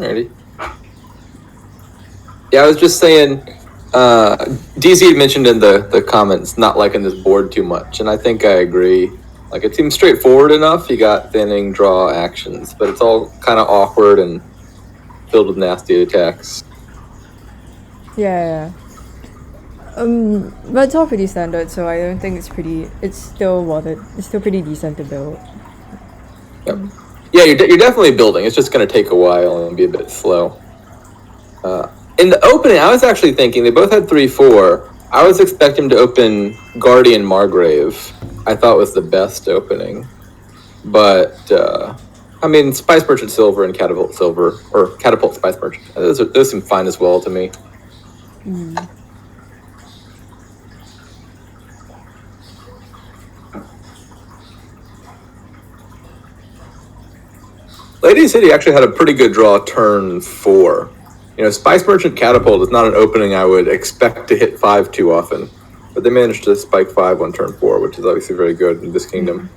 Alrighty. Yeah, I was just saying, DZ mentioned in the comments not liking this board too much, and I think I agree. Like, it seems straightforward enough. You got thinning, draw, actions, but it's all kind of awkward and filled with nasty attacks. Yeah. But it's all pretty standard, so I don't think it's still worth it. It's still pretty decent to build. Yep. Yeah, you're definitely building. It's just going to take a while and be a bit slow. In the opening, I was actually thinking they both had 3/4. I was expecting to open Guardian Margrave. I thought was the best opening, but I mean, Spice Merchant Silver and Catapult Silver, or Catapult Spice Merchant, those seem fine as well to me. Lady City actually had a pretty good draw turn 4. You know, Spice Merchant Catapult is not an opening I would expect to hit 5 too often, but they managed to spike 5 on turn 4, which is obviously very good in this kingdom.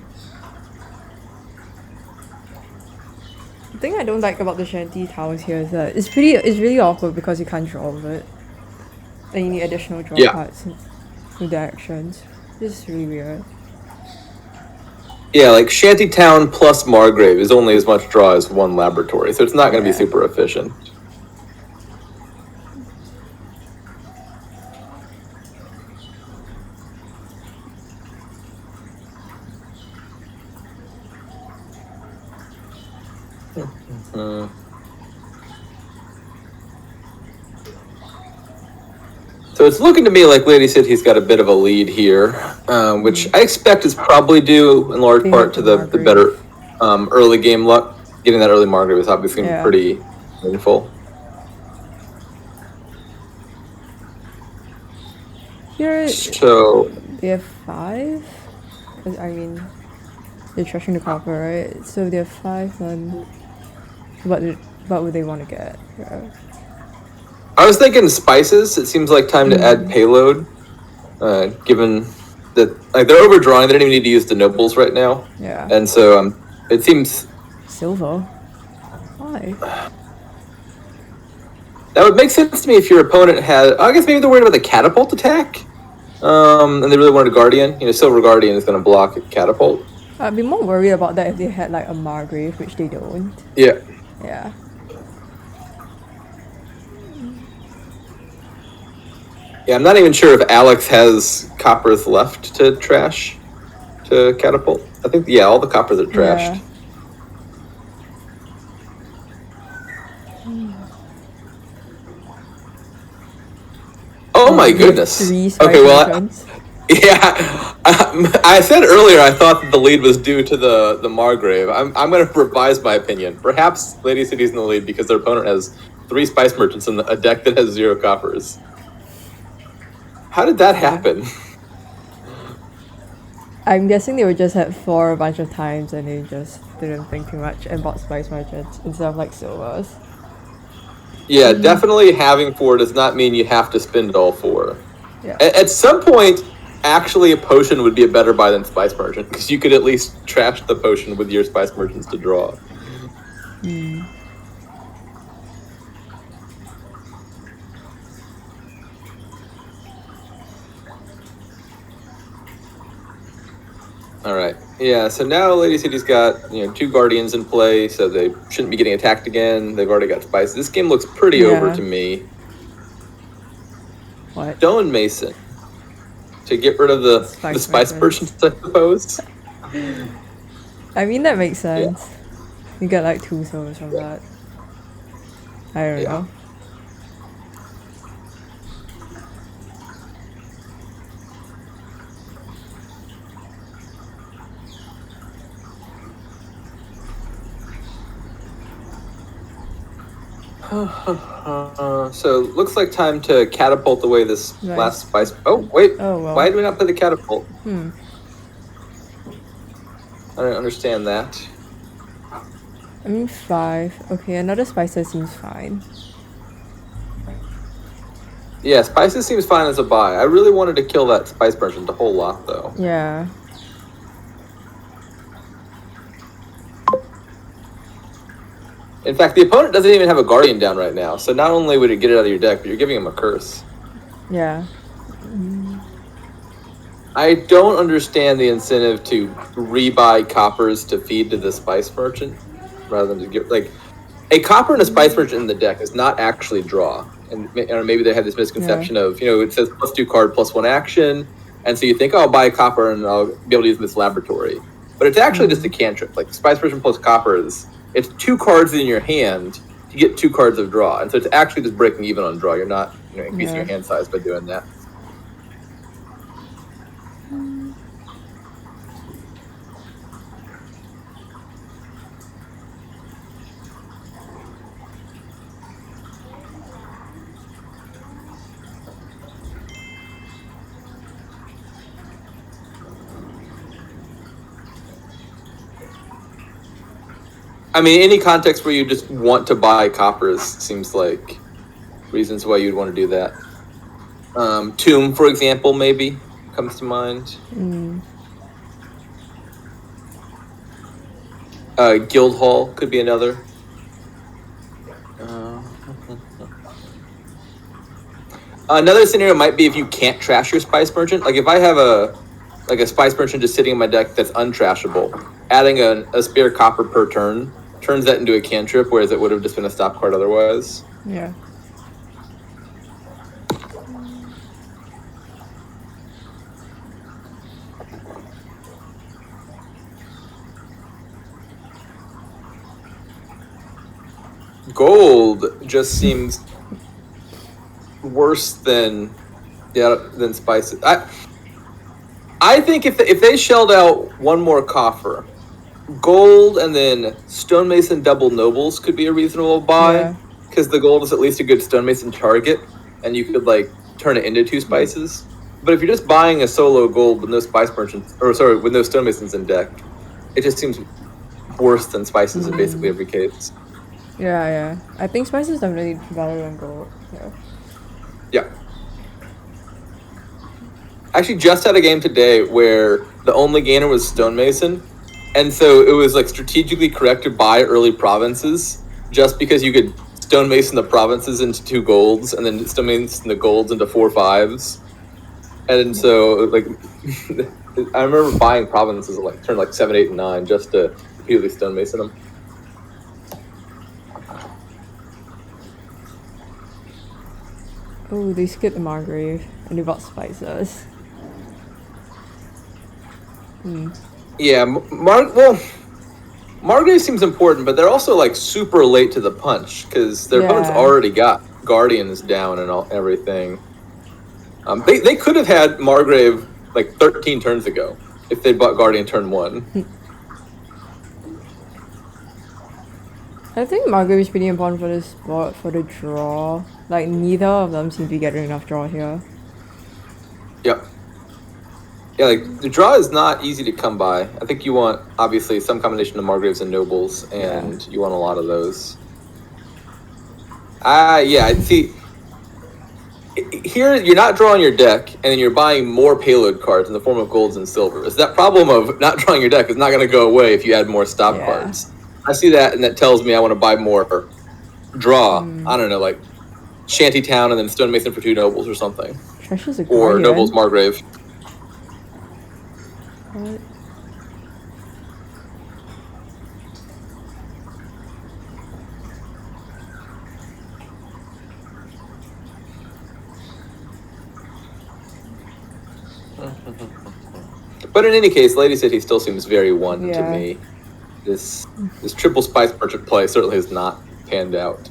The thing I don't like about the shanty towers here is that it's really awkward because you can't draw with it. And you need additional draw cards with the actions. This is really weird. Yeah, like Shantytown plus Margrave is only as much draw as one laboratory, so it's not going to be super efficient. So it's looking to me like Lady City's got a bit of a lead here, which I expect is probably due in large part to the better early game luck. Getting that early Margrave is obviously pretty meaningful. Here, so they have 5? I mean, they're trashing the copper, right? So they have 5, then what would they want to get? Yeah. I was thinking spices. It seems like time to add payload, given that like they're overdrawing. They don't even need to use the nobles right now. Yeah. And so it seems silver. Why? That would make sense to me if your opponent had. I guess maybe they're worried about the catapult attack, and they really wanted a guardian. You know, Silver Guardian is going to block a catapult. I'd be more worried about that if they had like a Margrave, which they don't. Yeah. Yeah. Yeah, I'm not even sure if Alex has coppers left to trash to catapult. I think all the coppers are trashed. Yeah. Oh my goodness. Okay, well, I said earlier I thought that the lead was due to the Margrave. I'm going to revise my opinion. Perhaps Lady City's in the lead because their opponent has 3 Spice Merchants in a deck that has 0 coppers. How did that happen? I'm guessing they would just had 4 a bunch of times and they just didn't think too much and bought Spice Merchants instead of like silvers. Yeah, definitely having 4 does not mean you have to spend all 4. Yeah. At some point, actually a potion would be a better buy than Spice Merchant, because you could at least trash the potion with your Spice Merchants to draw. Alright, yeah, so now Lady City's got 2 Guardians in play, so they shouldn't be getting attacked again. They've already got Spice. This game looks pretty over to me. What? Stone Mason. To get rid of the Spice Merchants, I suppose. I mean, that makes sense. Yeah. You get like 2 souls from that. I don't know. So looks like time to catapult away this last Spice. Oh wait! Oh, well. Why did we not play the catapult? I don't understand that. I mean 5. Okay, another Spicer seems fine. Yeah, Spices seems fine as a buy. I really wanted to kill that Spice Merchant a whole lot though. Yeah. In fact, the opponent doesn't even have a Guardian down right now, so not only would it get it out of your deck, but you're giving him a curse. Yeah. I don't understand the incentive to rebuy coppers to feed to the Spice Merchant, rather than to get, like, a copper and a Spice Merchant in the deck is not actually draw. And maybe they have this misconception of, it says +2 card, +1 action, and so you think, oh, I'll buy a copper and I'll be able to use this laboratory. But it's actually just a cantrip. Like, Spice Merchant plus coppers, it's 2 cards in your hand to get 2 cards of draw. And so it's actually just breaking even on draw. You're not increasing your hand size by doing that. I mean, any context where you just want to buy coppers seems like reasons why you'd want to do that. Tomb, for example, maybe comes to mind. Guild Hall could be another. Another scenario might be if you can't trash your Spice Merchant. Like if I have a Spice Merchant just sitting in my deck that's untrashable, adding a spare copper per turn turns that into a cantrip, whereas it would have just been a stop card otherwise. Yeah. Gold just seems worse than spices. I think if they shelled out one more coffer, gold and then stonemason double nobles could be a reasonable buy, because the gold is at least a good stonemason target, and you could like turn it into 2 spices. But if you're just buying a solo gold with no spice merchants, with no stonemasons in deck, it just seems worse than spices in basically every case. Yeah. I think spices definitely better than gold. Yeah. I actually just had a game today where the only gainer was stonemason, and so it was like strategically correct to buy early provinces just because you could stonemason the provinces into 2 golds and then stonemason the golds into 4 5s. And so like I remember buying provinces at like turn like 7, 8, and 9 just to repeatedly stonemason them. Oh, they skipped Margrave and they bought spices. Yeah, Margrave seems important, but they're also like super late to the punch because their opponent's already got Guardians down and everything. They could have had Margrave like 13 turns ago if they bought Guardian turn 1. I think Margrave is pretty important for this spot, for the draw. Like, neither of them seem to be getting enough draw here. Yep. Yeah, like, the draw is not easy to come by. I think you want, obviously, some combination of Margraves and Nobles, and you want a lot of those. Yeah, see, here you're not drawing your deck, and then you're buying more payload cards in the form of golds and silvers. That problem of not drawing your deck is not going to go away if you add more stop cards. I see that, and that tells me I want to buy more draw. I don't know, like Shantytown and then Stonemason for 2 nobles or something. Treasure's a or Nobles Margrave. What? But in any case, Lady City still seems very one to me. This triple spice merchant play certainly has not panned out.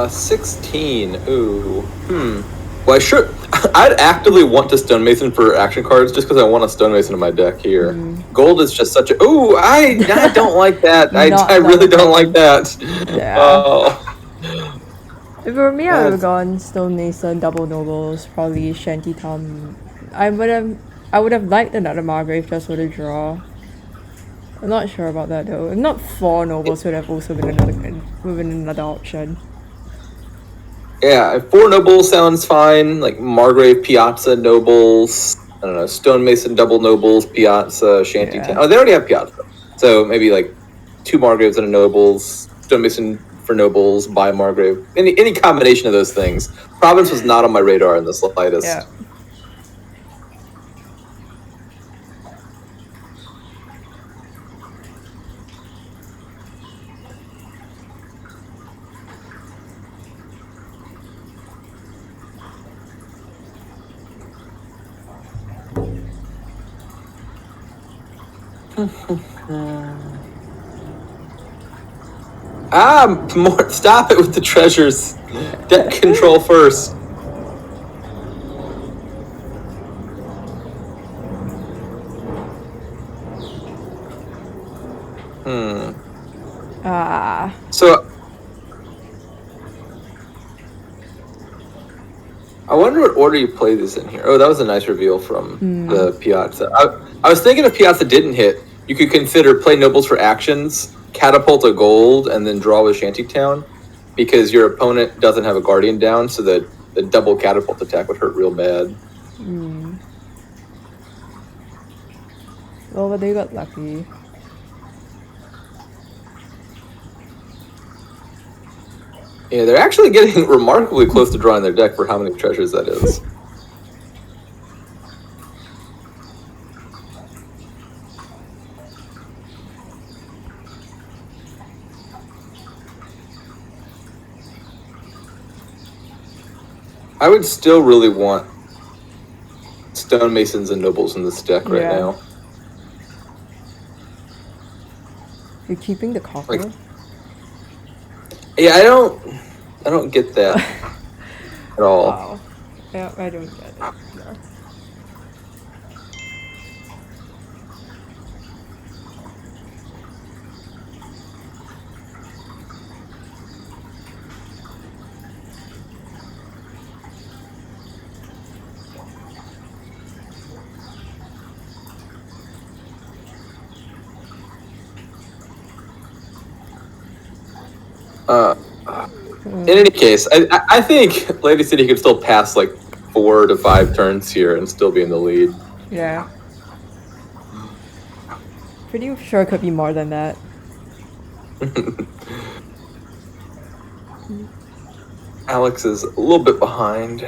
$16. Ooh. Well, I'd actively want to stonemason for action cards just because I want a stonemason in my deck here. Gold is just such a... Ooh, I don't like that. I really don't like that. Yeah. If it were me, I would have gone stonemason, double nobles, probably shantytown. I would have liked another Margrave just for the draw. I'm not sure about that though. If not, 4 nobles would have also been another option. Yeah, 4 nobles sounds fine. Like Margrave, Piazza, nobles. I don't know, stonemason, double nobles, Piazza, shantytown. Yeah. Oh, they already have Piazza. So maybe like 2 Margraves and a nobles, stonemason for nobles, by Margrave. Any combination of those things. Province was not on my radar in the slightest. Yeah. Stop it with the treasures. Deck control first. So I wonder what order you play this in here. Oh, that was a nice reveal from the Piazza. I was thinking if Piazza didn't hit, you could consider play nobles for actions, catapult a gold, and then draw with Shantytown, because your opponent doesn't have a guardian down, so that the double catapult attack would hurt real bad. Well, but they got lucky. Yeah, they're actually getting remarkably close to drawing their deck for how many treasures that is. I would still really want stonemasons and nobles in this deck right now. You're keeping the copper? Like, yeah, I don't get that at all. Wow. Yeah, I don't get it. No. In any case, I think Lady City could still pass like 4 to 5 turns here and still be in the lead. Yeah. Pretty sure it could be more than that. Alex is a little bit behind.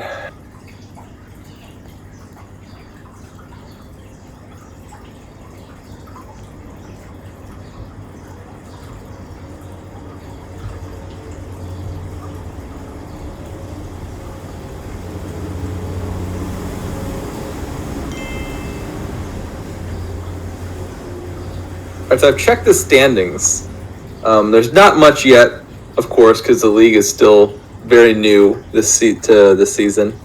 Alright, so I've checked the standings. There's not much yet, of course, because the league is still very new this season,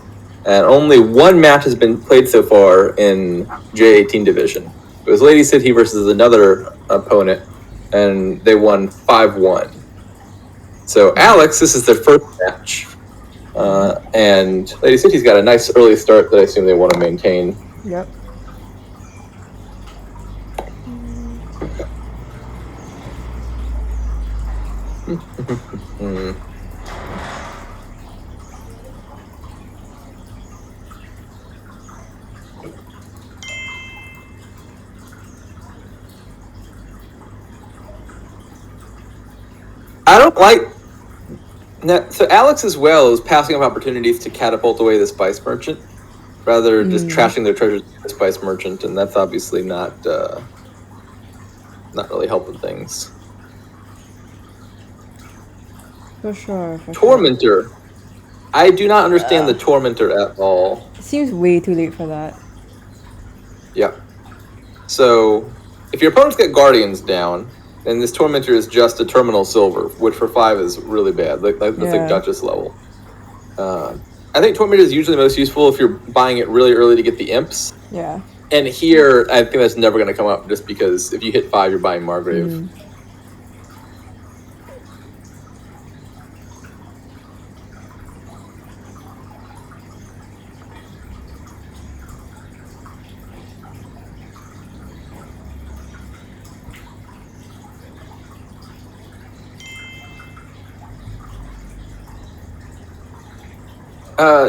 and only 1 match has been played so far in J18 division. It was Lady City versus another opponent, and they won 5-1. So Alex, this is their first match, and Lady City's got a nice early start that I assume they want to maintain. Yep. I don't like that. So Alex as well is passing up opportunities to catapult away the Spice Merchant, rather just trashing their treasures with the Spice Merchant, and that's obviously not really helping things. For sure. Tormentor. I do not understand the Tormentor at all. It seems way too late for that. Yeah. So, if your opponent's got Guardians down, then this Tormentor is just a Terminal Silver, which for 5 is really bad. That's like Duchess level. I think torment is usually most useful if you're buying it really early to get the imps. Yeah. And here, I think that's never going to come up just because if you hit 5, you're buying Margrave.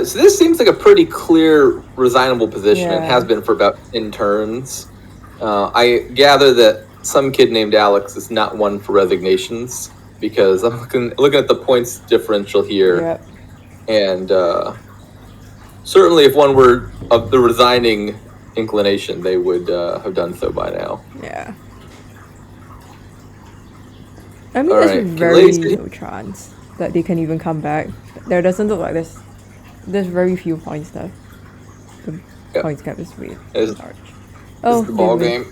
So this seems like a pretty clear, resignable position. Yeah. It has been for about 10 turns. I gather that some kid named Alex is not one for resignations because I'm looking at the points differential here. Yep. And certainly if one were of the resigning inclination, they would have done so by now. Yeah. I mean, All there's right. very no chance that they can even come back. There doesn't look like there's very few points left. The points gap is really large. Oh, the ball game.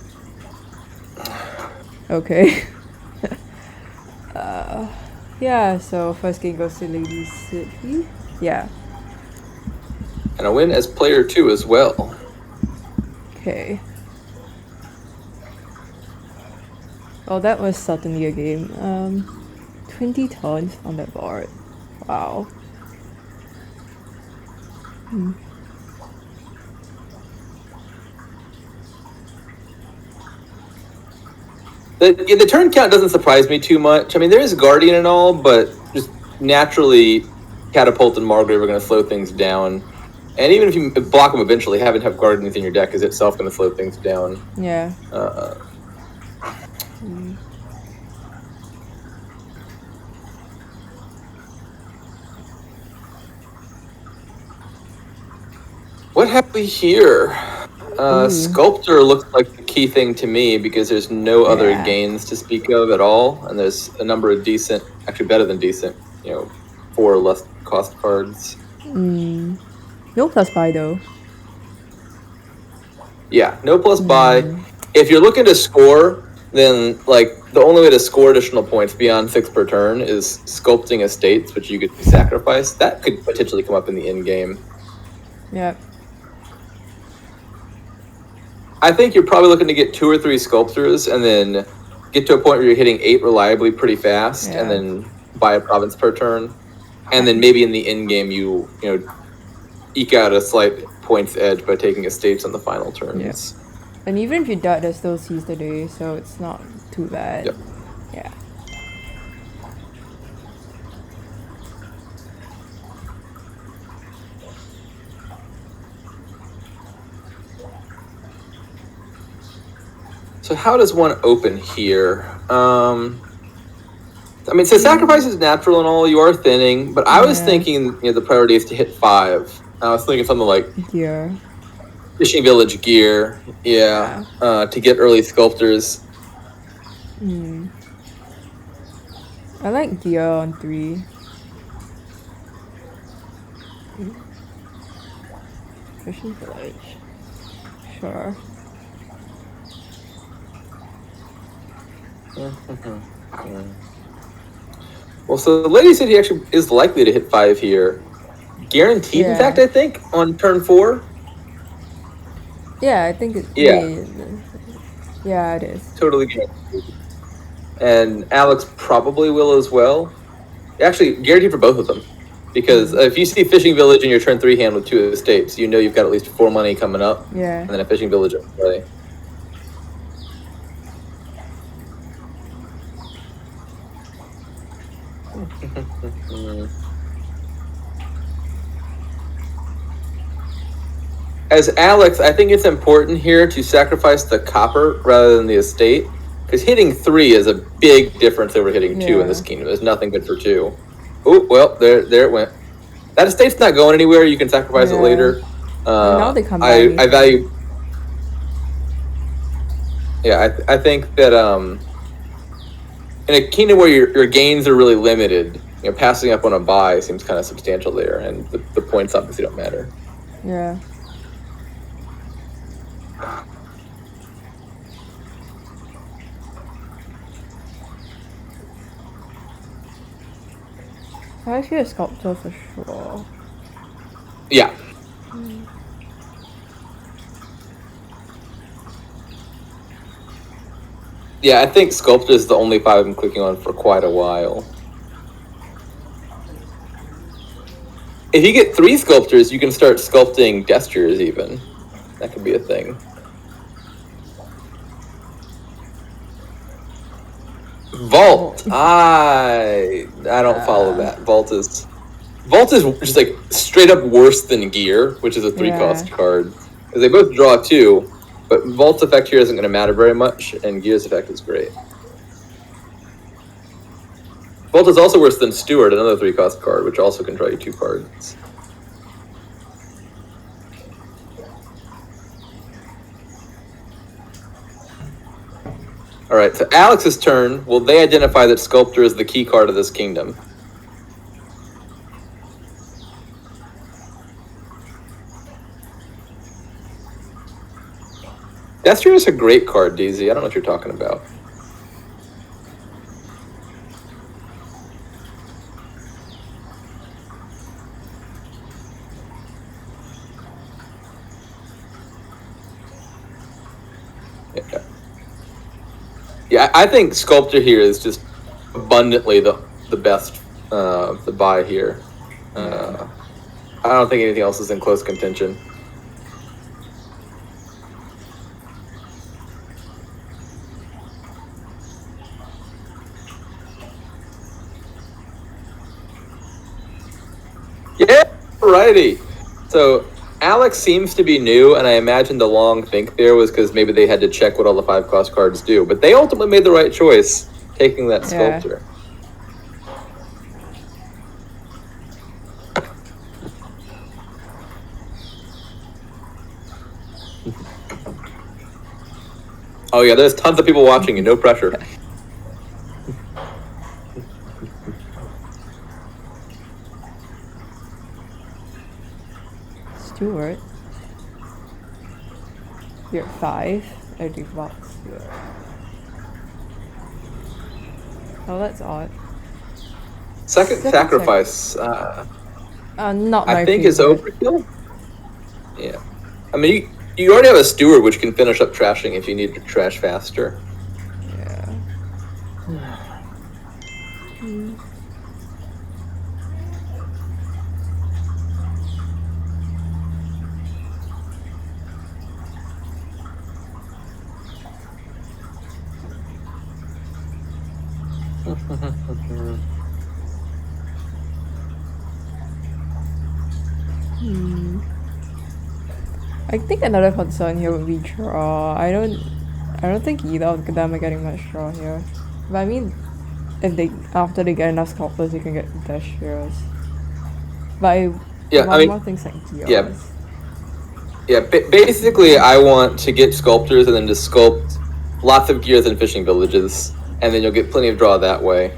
Okay. Yeah, so first game goes to Lady Sidhe. Yeah. And a win as player 2 as well. Okay. Oh, that was certainly a game. 20 turns on that board. Wow. The turn count doesn't surprise me too much. I mean, there is Guardian and all, but just naturally, Catapult and Margrave are going to slow things down. And even if you block them eventually, having to have Guardians in your deck is itself going to slow things down. Yeah. What have we here? Sculptor looks like the key thing to me because there's no other gains to speak of at all, and there's a number of decent, actually better than decent, 4 less cost cards. No plus buy though. Yeah, no plus buy. If you're looking to score, then the only way to score additional points beyond 6 per turn is sculpting estates, which you could sacrifice. That could potentially come up in the end game. Yep. I think you're probably looking to get 2 or 3 sculptors and then get to a point where you're hitting 8 reliably pretty fast, and then buy a province per turn, and then maybe in the end game you eke out a slight points edge by taking estates on the final turns. Yep. And even if you die, there's still seize the day, so it's not too bad. Yep. Yeah. So how does one open here? I mean, so sacrifice is natural and all. You are thinning, but I was thinking the priority is to hit 5. I was thinking something like Gear. Fishing Village gear, to get early sculptors. I like gear on 3. Fishing Village. Sure. Well, so the Lady City actually is likely to hit 5 here. Guaranteed, in fact, I think, on turn 4. Yeah, I think it. Yeah, it is. Totally guaranteed. And Alex probably will as well. Actually, guaranteed for both of them. Because if you see Fishing Village in your turn 3 hand with 2 estates, you know you've got at least 4 money coming up. Yeah. And then a Fishing Village at play. As Alex, I think it's important here to sacrifice the copper rather than the estate, because hitting 3 is a big difference over hitting 2 in this kingdom. There's nothing good for 2. Oh, well, there it went. That estate's not going anywhere. You can sacrifice it later. Now they come back. I value. Yeah, I think that in a kingdom where your gains are really limited, passing up on a buy seems kind of substantial there, and the points obviously don't matter. Yeah. I actually a sculptor for sure. Yeah. Yeah, I think Sculptor is the only 5 I'm clicking on for quite a while. If you get 3 Sculptors, you can start sculpting Gestures even. That could be a thing. Vault. I don't follow that. Vault is just like straight up worse than Gear, which is a 3-cost card. Because they both draw 2, but Vault's effect here isn't going to matter very much, and Gear's effect is great. Vault is also worse than Steward, another 3-cost card, which also can draw you 2 cards. Alright, so Alex's turn. Will they identify that Sculptor is the key card of this kingdom? Gesture is a great card, DZ. I don't know what you're talking about. Yeah, I think Sculptor here is just abundantly the best the buy here. I don't think anything else is in close contention. Yeah, righty. So Alex seems to be new, and I imagine the long think there was because maybe they had to check what all the 5-cost cards do. But they ultimately made the right choice, taking that Sculptor. Oh yeah, there's tons of people watching you, no pressure. Stewart. You're at 5. I do box. Oh, that's odd. Second sacrifice. Not I think is overkill. Yeah, I mean you already have a Steward which can finish up trashing if you need to trash faster. Yeah. I think another concern here would be draw. I don't think either of them are getting much draw here. But I mean, if after they get enough Sculptors, they can get Gestures. But I want more things like Gears. Yeah. Basically, I want to get Sculptors and then to sculpt lots of Gears and fishing villages, and then you'll get plenty of draw that way.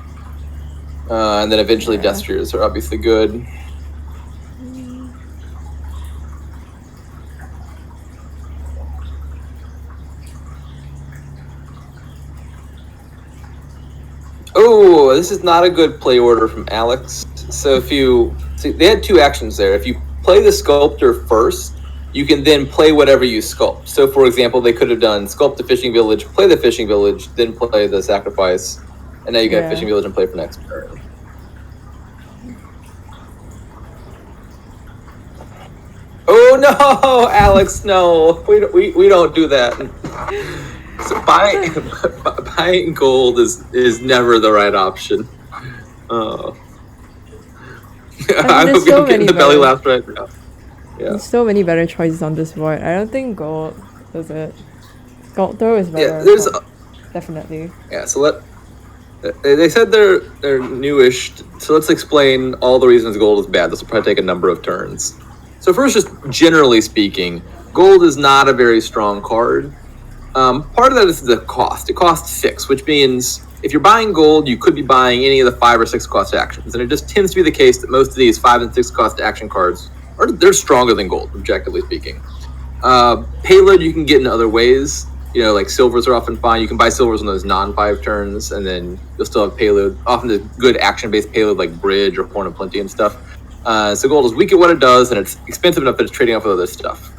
And then eventually Gestures are obviously good. Oh, this is not a good play order from Alex. So they had 2 actions there. If you play the Sculptor first, you can then play whatever you sculpt. So for example, they could have done sculpt the fishing village, play the fishing village, then play the sacrifice, and now you got a fishing village and play for next turn. Oh no, Alex, no. We don't do that. So buying gold is never the right option. I'm getting the belly laugh right now. Yeah. There's so many better choices on this board. I don't think gold is it. Sculptor is better. Yeah, there's definitely. Yeah, so they said they're newish, so let's explain all the reasons gold is bad. This will probably take a number of turns. So first, just generally speaking, gold is not a very strong card. Part of that is the cost. It costs 6, which means if you're buying gold, you could be buying any of the 5 or 6 cost actions. And it just tends to be the case that most of these 5 and 6 cost action cards they're stronger than gold, objectively speaking. Payload you can get in other ways. Like silvers are often fine. You can buy silvers on those non-5 turns, and then you'll still have payload. Often the good action-based payload like Bridge or Horn of Plenty and stuff. So gold is weak at what it does, and it's expensive enough that it's trading off with other stuff.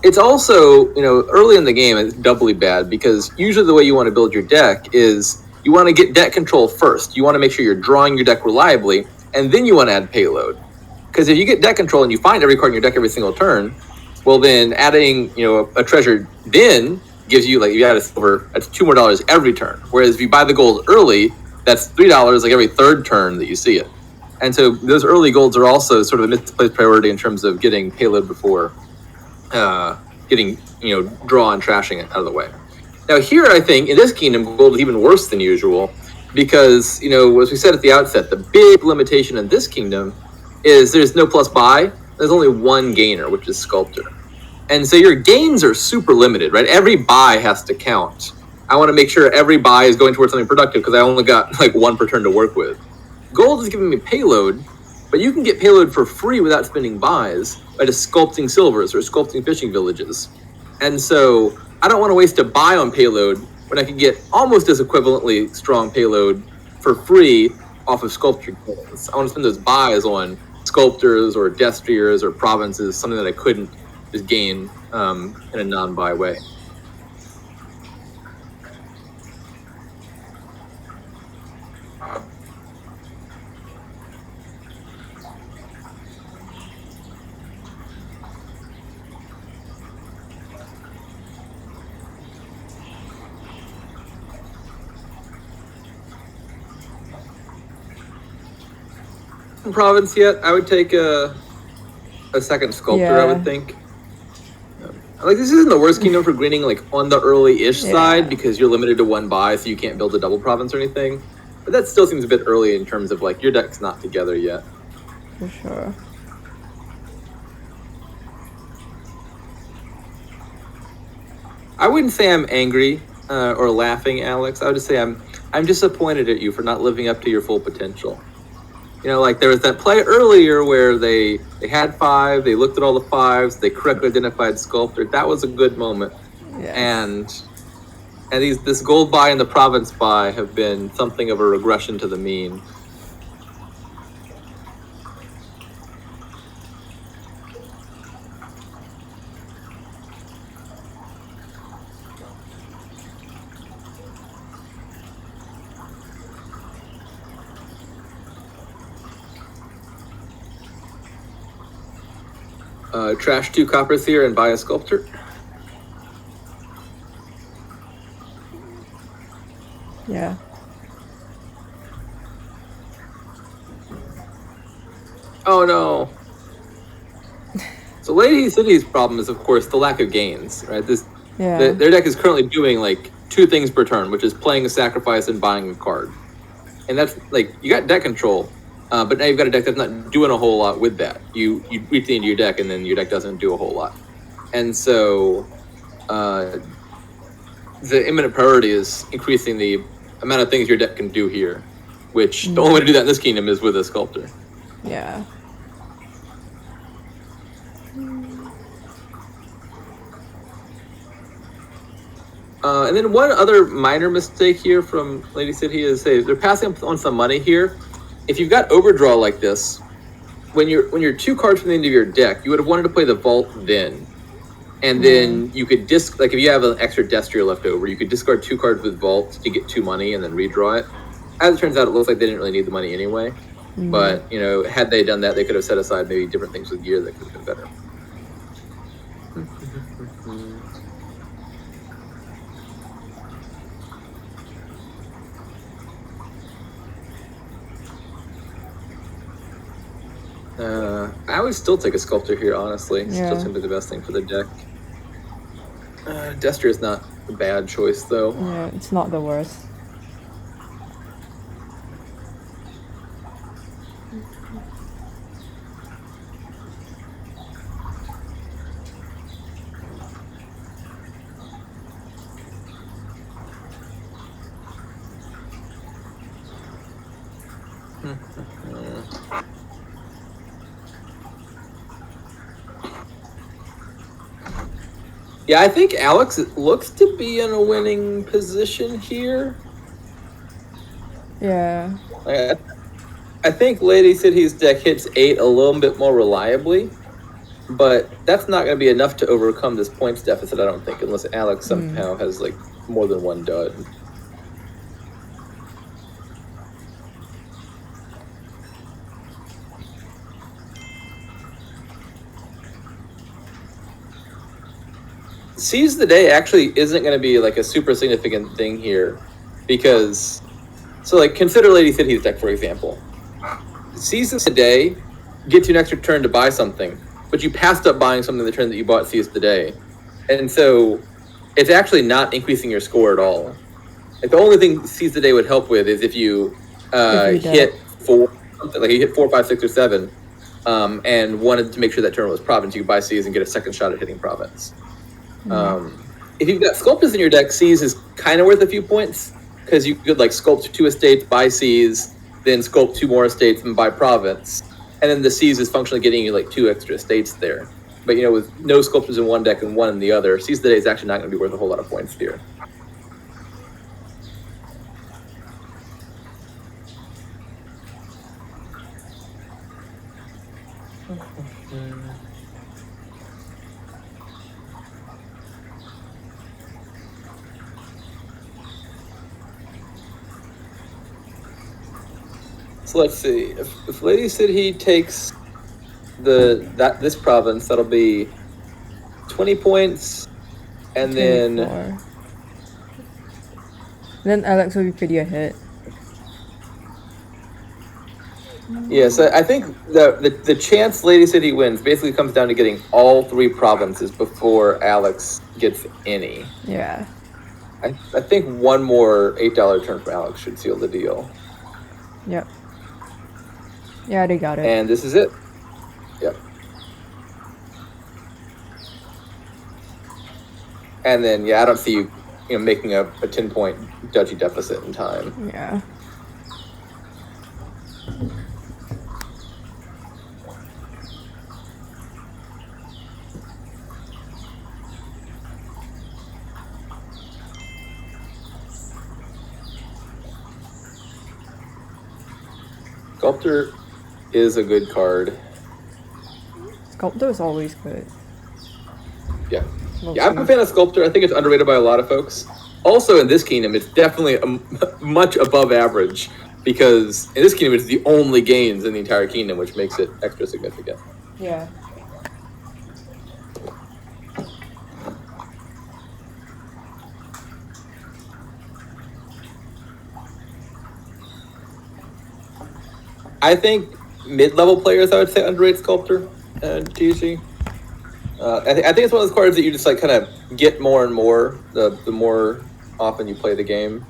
It's also, early in the game, it's doubly bad because usually the way you want to build your deck is you want to get deck control first. You want to make sure you're drawing your deck reliably, and then you want to add payload. Because if you get deck control and you find every card in your deck every single turn, well, then adding, a treasure then gives you, like, if you add a silver, that's $2 more every turn. Whereas if you buy the gold early, that's $3 like every third turn that you see it. And so those early golds are also sort of a misplaced priority in terms of getting payload before getting, draw and trashing it out of the way. Now here, I think, in this kingdom, gold is even worse than usual because, as we said at the outset, the big limitation in this kingdom is there's no plus buy. There's only one gainer, which is Sculptor. And so your gains are super limited, right? Every buy has to count. I want to make sure every buy is going towards something productive because I only got like one per turn to work with. Gold is giving me payload, but you can get payload for free without spending buys by just sculpting silvers or sculpting fishing villages. And so I don't want to waste a buy on payload when I can get almost as equivalently strong payload for free off of sculpture coins. I want to spend those buys on sculptors or destriers or provinces, something that I couldn't just gain in a non-buy way. Province yet, I would take a second sculptor. I would think. Like, this isn't the worst kingdom for greening, like on the early-ish side, because you're limited to one buy, so you can't build a double province or anything. But that still seems a bit early in terms of like your deck's not together yet. For sure. I wouldn't say I'm angry or laughing, Alex. I would just say I'm disappointed at you for not living up to your full potential. Like there was that play earlier where they had 5, they looked at all the 5s, they correctly identified Sculptor. That was a good moment. Yes. And this gold buy and the province buy have been something of a regression to the mean. Trash 2 coppers here and buy a sculptor. Yeah. Oh no. So Lady City's problem is, of course, the lack of gains, right? Their deck is currently doing like 2 things per turn, which is playing a sacrifice and buying a card. And that's like, you got deck control, but now you've got a deck that's not doing a whole lot with that. You reach the end of your deck, and then your deck doesn't do a whole lot. And so the imminent priority is increasing the amount of things your deck can do here, which the only way to do that in this kingdom is with a sculptor. Yeah. And then one other minor mistake here from Lady Sidhe is they're passing on some money here. If you've got overdraw like this, when you're 2 cards from the end of your deck, you would have wanted to play the vault then. And then you could like if you have an extra Destrier left over, you could discard 2 cards with vault to get 2 money and then redraw it. As it turns out, it looks like they didn't really need the money anyway. But, had they done that, they could have set aside maybe different things with gear that could have been better. I would still take a sculptor here, honestly. Still seems like the best thing for the deck. Destrier is not a bad choice, though. Yeah, it's not the worst. Yeah, I think Alex looks to be in a winning position here. Yeah. I I think Lady Sidhe's deck hits 8 a little bit more reliably, but that's not going to be enough to overcome this points deficit, I don't think, unless Alex somehow has like more than one dud. Seize the Day actually isn't going to be like a super significant thing here, because, so like consider Lady Sidhe's deck, for example. Seize the Day gets you an extra turn to buy something, but you passed up buying something the turn that you bought Seize the Day. And so it's actually not increasing your score at all. Like, the only thing Seize the Day would help with is if you hit 4, like you hit 4, 5, 6, or 7, and wanted to make sure that turn was Province, you could buy Seize and get a second shot at hitting Province. If you've got Sculptors in your deck, Seize is kind of worth a few points, because you could like sculpt 2 estates, buy Seize, then sculpt 2 more estates and buy Province, and then the Seize is functionally getting you like 2 extra estates there. But with no Sculptors in one deck and one in the other, Seize the Day is actually not going to be worth a whole lot of points here. So let's see. If Lady Sidhe takes this province, that'll be 20 points, and 24. Then Alex will be pretty ahead. Yeah, so I think the chance Lady Sidhe wins basically comes down to getting all 3 provinces before Alex gets any. Yeah. I think one more $8 turn for Alex should seal the deal. Yep. Yeah, they got it. And this is it. Yep. And then, I don't see you making a 10-point duchy deficit in time. Yeah. Sculptor is a good card. Sculptor is always good. Yeah, I'm a fan of Sculptor. I think it's underrated by a lot of folks. Also, in this kingdom, it's definitely much above average, because in this kingdom, it's the only gains in the entire kingdom, which makes it extra significant. Yeah. I think mid-level players, I would say, underrate Sculptor and TC. I think it's one of those cards that you just like kind of get more and more the more often you play the game.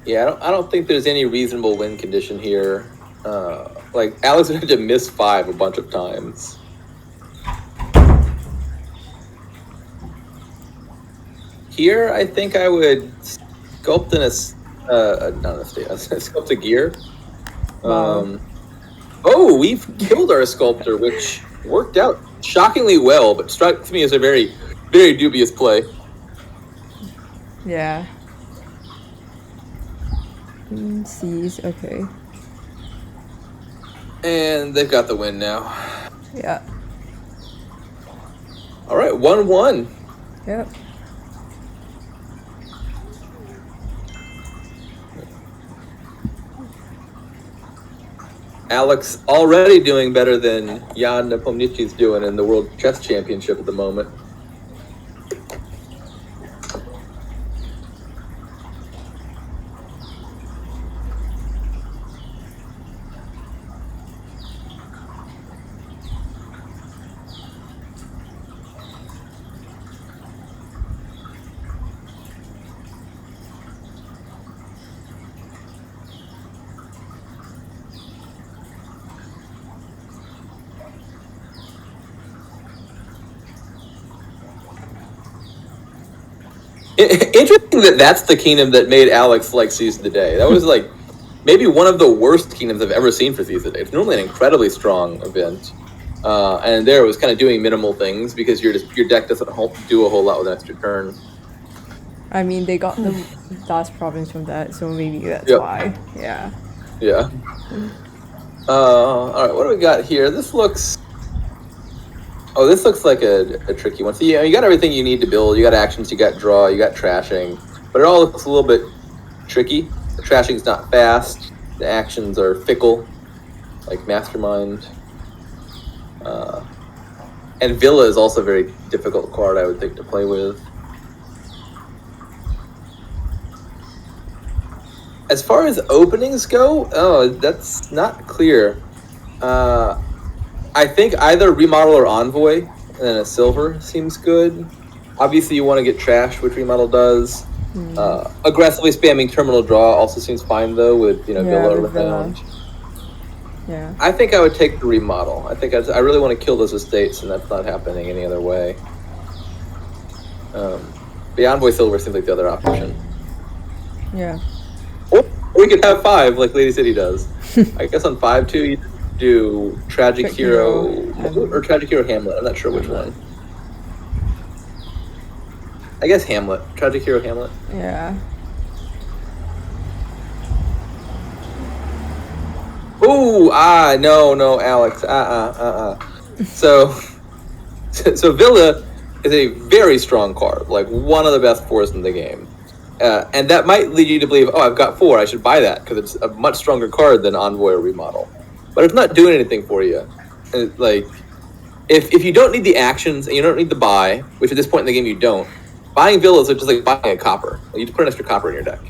Yeah, I don't think there's any reasonable win condition here. Like, Alex would have to miss 5 a bunch of times. Here, I think I would sculpt sculpt a gear. Oh, we've killed our sculptor, which worked out shockingly well, but strikes me as a very, very dubious play. Yeah. Seize, okay. And they've got the win now. Yeah. All right, 1-1. Yep. Alex already doing better than Jan Nepomniachtchi's doing in the World Chess Championship at the moment. Interesting that that's the kingdom that made Alex like Seize the Day. That was like maybe one of the worst kingdoms I've ever seen for Seize the Day. It's normally an incredibly strong event, and there it was kind of doing minimal things because your deck doesn't do a whole lot with an extra turn. I mean, they got the last province from that, so maybe that's Yep. why. Yeah. Yeah. All right, what do we got here? This looks. Oh, this looks like a tricky one. So yeah, you got everything you need to build. You got actions, you got draw, you got trashing, but it all looks a little bit tricky. The trashing's not fast. The actions are fickle, like Mastermind. And Villa is also a very difficult card, I would think, to play with. As far as openings go, oh, that's not clear. I think either Remodel or Envoy, and then a Silver seems good. Obviously, you want to get Trash, which Remodel does. Aggressively spamming Terminal Draw also seems fine, though, with Villa around. Yeah. I think I would take the Remodel. I think I really want to kill those estates, and that's not happening any other way. The Envoy Silver seems like the other option. Yeah. Or we could have 5, like Lady City does. I guess on 5 too, you do Tragic Hero or Tragic Hero Hamlet. I'm not sure which one. I guess Hamlet. Tragic Hero Hamlet. Yeah. Ooh, no, Alex. So Villa is a very strong card, like one of the best 4s in the game. And that might lead you to believe, oh, I've got 4, I should buy that because it's a much stronger card than Envoy or Remodel. But it's not doing anything for you. Like, if you don't need the actions and you don't need the buy, which at this point in the game you don't, buying Villa is just like buying a copper. Like, you just put an extra copper in your deck.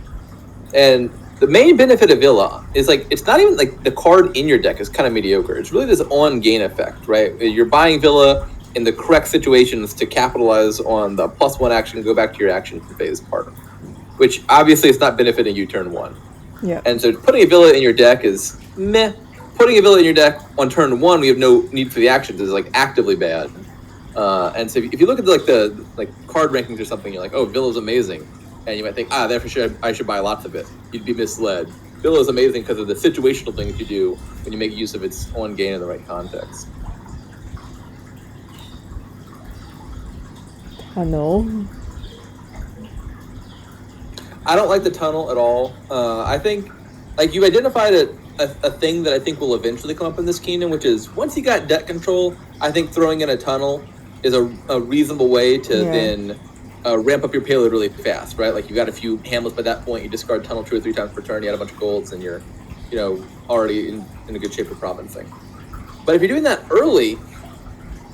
And the main benefit of Villa is like it's not even like the card in your deck is kind of mediocre. It's really this on-gain effect, right? You're buying Villa in the correct situations to capitalize on the +1 action, go back to your action phase part, which obviously is not benefiting you turn 1. Yeah. And so putting a Villa in your deck is meh. Putting a Villa in your deck on turn 1, we have no need for the actions, is like actively bad. And so if you look at the card rankings or something, you're like, oh, Villa's amazing. And you might think, therefore I should buy lots of it. You'd be misled. Villa is amazing because of the situational things you do when you make use of its on gain in the right context. Tunnel. I don't like the tunnel at all. I think, like, you've identified a thing that I think will eventually come up in this kingdom, which is once you got deck control, I think throwing in a tunnel is a reasonable way to then ramp up your payload really fast, right? Like, you got a few Hamlets by that point, you discard tunnel 2 or 3 times per turn, you had a bunch of golds, and you're, already in a good shape for provincing. But if you're doing that early,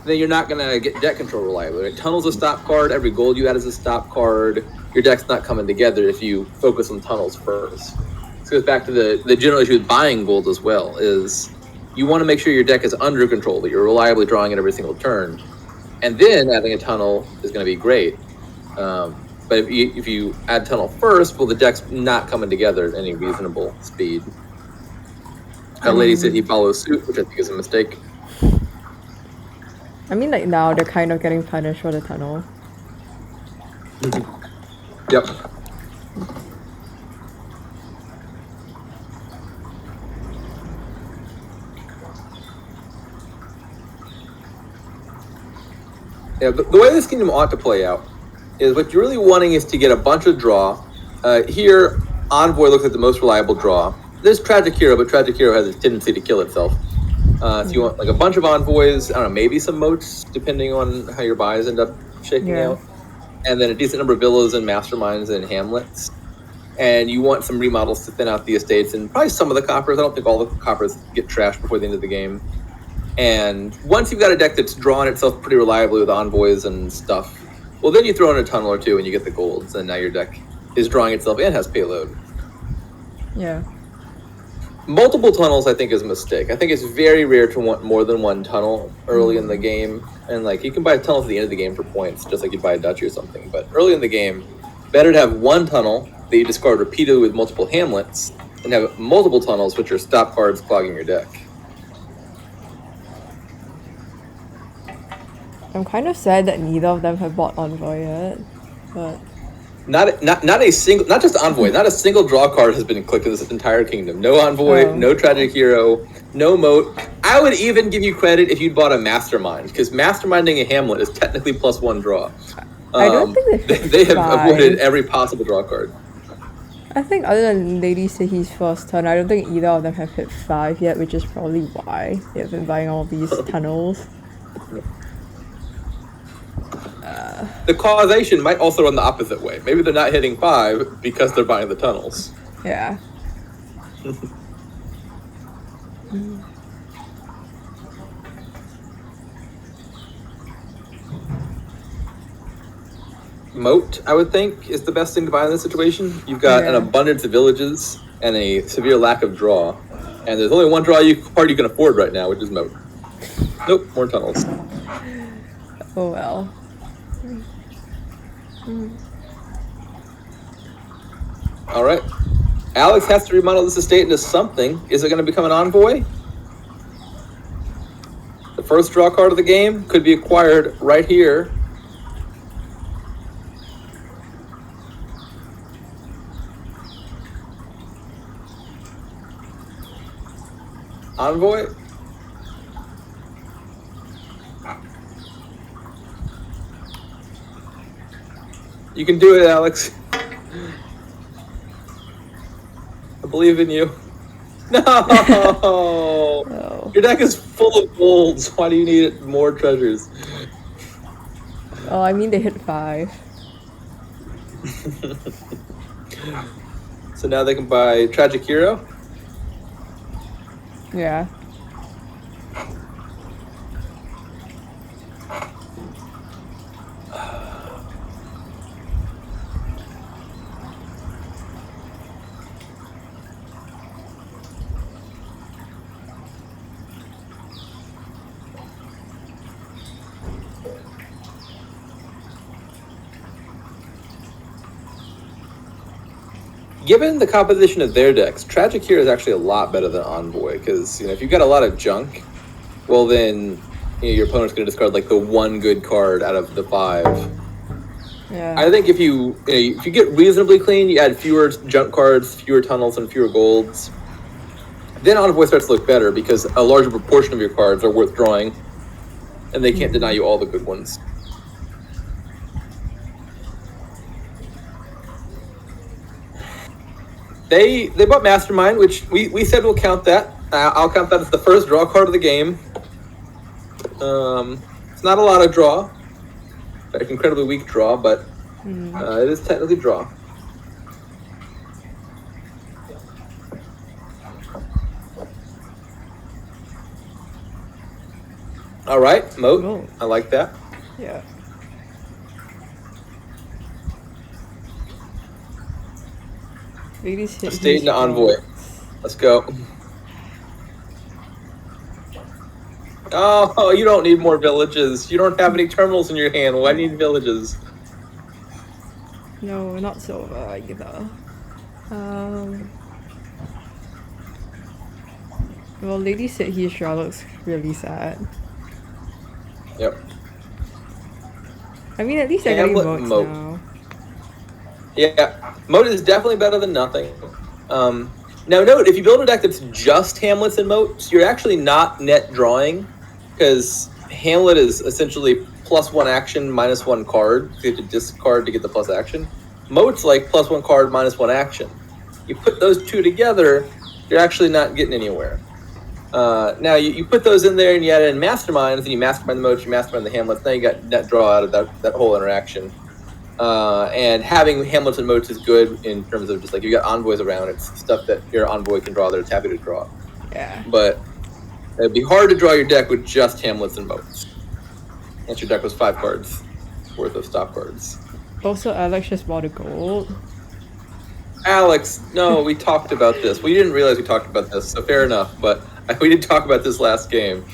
then you're not going to get deck control reliably. Right? Tunnel's a stop card, every gold you add is a stop card, your deck's not coming together if you focus on tunnels first. This goes back to the general issue with buying gold as well, is you want to make sure your deck is under control, that you're reliably drawing it every single turn. And then adding a tunnel is going to be great. But if you add tunnel first, well, the deck's not coming together at any reasonable speed. Lady said he follows suit, which I think is a mistake. I mean, like, now they're kind of getting punished for the tunnel. Yep. Yeah, but the way this kingdom ought to play out is what you're really wanting is to get a bunch of draw. Here, Envoy looks like the most reliable draw. There's Tragic Hero, but Tragic Hero has a tendency to kill itself. So you want like a bunch of Envoys, I don't know, maybe some moats, depending on how your buys end up shaking out. And then a decent number of Villas and Masterminds and Hamlets. And you want some remodels to thin out the estates and probably some of the coppers. I don't think all the coppers get trashed before the end of the game. And once you've got a deck that's drawn itself pretty reliably with Envoys and stuff, well, then you throw in a tunnel or two and you get the golds, and now your deck is drawing itself and has payload. Yeah. Multiple tunnels, I think, is a mistake. I think it's very rare to want more than one tunnel early in the game. And, like, you can buy tunnels at the end of the game for points, just like you'd buy a duchy or something. But early in the game, better to have one tunnel that you discard repeatedly with multiple Hamlets and have multiple tunnels, which are stop cards clogging your deck. I'm kind of sad that neither of them have bought Envoy yet, but Not just Envoy. Not a single draw card has been clicked in this entire kingdom. No Envoy, no Tragic Hero, no Moat. I would even give you credit if you'd bought a Mastermind, because Masterminding a Hamlet is technically +1 draw. I don't think they have avoided every possible draw card. I think other than Lady Sidhe's first turn, I don't think either of them have hit 5 yet, which is probably why they've been buying all these tunnels. The causation might also run the opposite way. Maybe they're not hitting 5 because they're buying the tunnels. Yeah. Moat, I would think, is the best thing to buy in this situation. You've got an abundance of villages and a severe lack of draw. And there's only one card you can afford right now, which is Moat. Nope, more tunnels. Oh well. Alright. Alex has to remodel this estate into something. Is it going to become an Envoy? The first draw card of the game could be acquired right here. Envoy? You can do it, Alex. I believe in you. No! Oh. Your deck is full of golds. Why do you need more treasures? Oh, I mean they hit 5. So now they can buy Tragic Hero? Yeah. Given the composition of their decks, Tragic Hero is actually a lot better than Envoy, because if you've got a lot of junk, well then your opponent's going to discard like the one good card out of the 5. Yeah. I think if you get reasonably clean, you add fewer junk cards, fewer tunnels, and fewer golds, then Envoy starts to look better because a larger proportion of your cards are worth drawing, and they can't deny you all the good ones. They bought Mastermind, which we said we'll count that. I'll count that as the first draw card of the game. It's not a lot of draw. An incredibly weak draw, but it is technically draw. All right, Moat. Oh. I like that. Yeah. Ladies hit Estate into Envoy. Let's go. Oh, you don't need more villages. You don't have any terminals in your hand. Why do you need villages? No, not silver either. Well, Lady Sidhe sure looks really sad. Yep. I mean, at least they're getting votes Moat. now. Yeah, Moat is definitely better than nothing. Now note, if you build a deck that's just Hamlets and Moats, you're actually not net drawing, because Hamlet is essentially +1 action, -1 card. So you have to discard to get the plus action. Moat's like +1 card, -1 action. You put those two together, you're actually not getting anywhere. Now you put those in there and you add in Masterminds, and you Mastermind the Moats, you Mastermind the Hamlets, now you got net draw out of that whole interaction. And having Hamlets and Moats is good in terms of just like you got envoys around. It's stuff that your envoy can draw that it's happy to draw. Yeah. But it'd be hard to draw your deck with just Hamlets and Moats. Once your deck was 5 cards worth of stop cards. Also, Alex just bought a gold. Alex, no, we talked about this. We didn't realize we talked about this, so fair enough. But we did talk about this last game.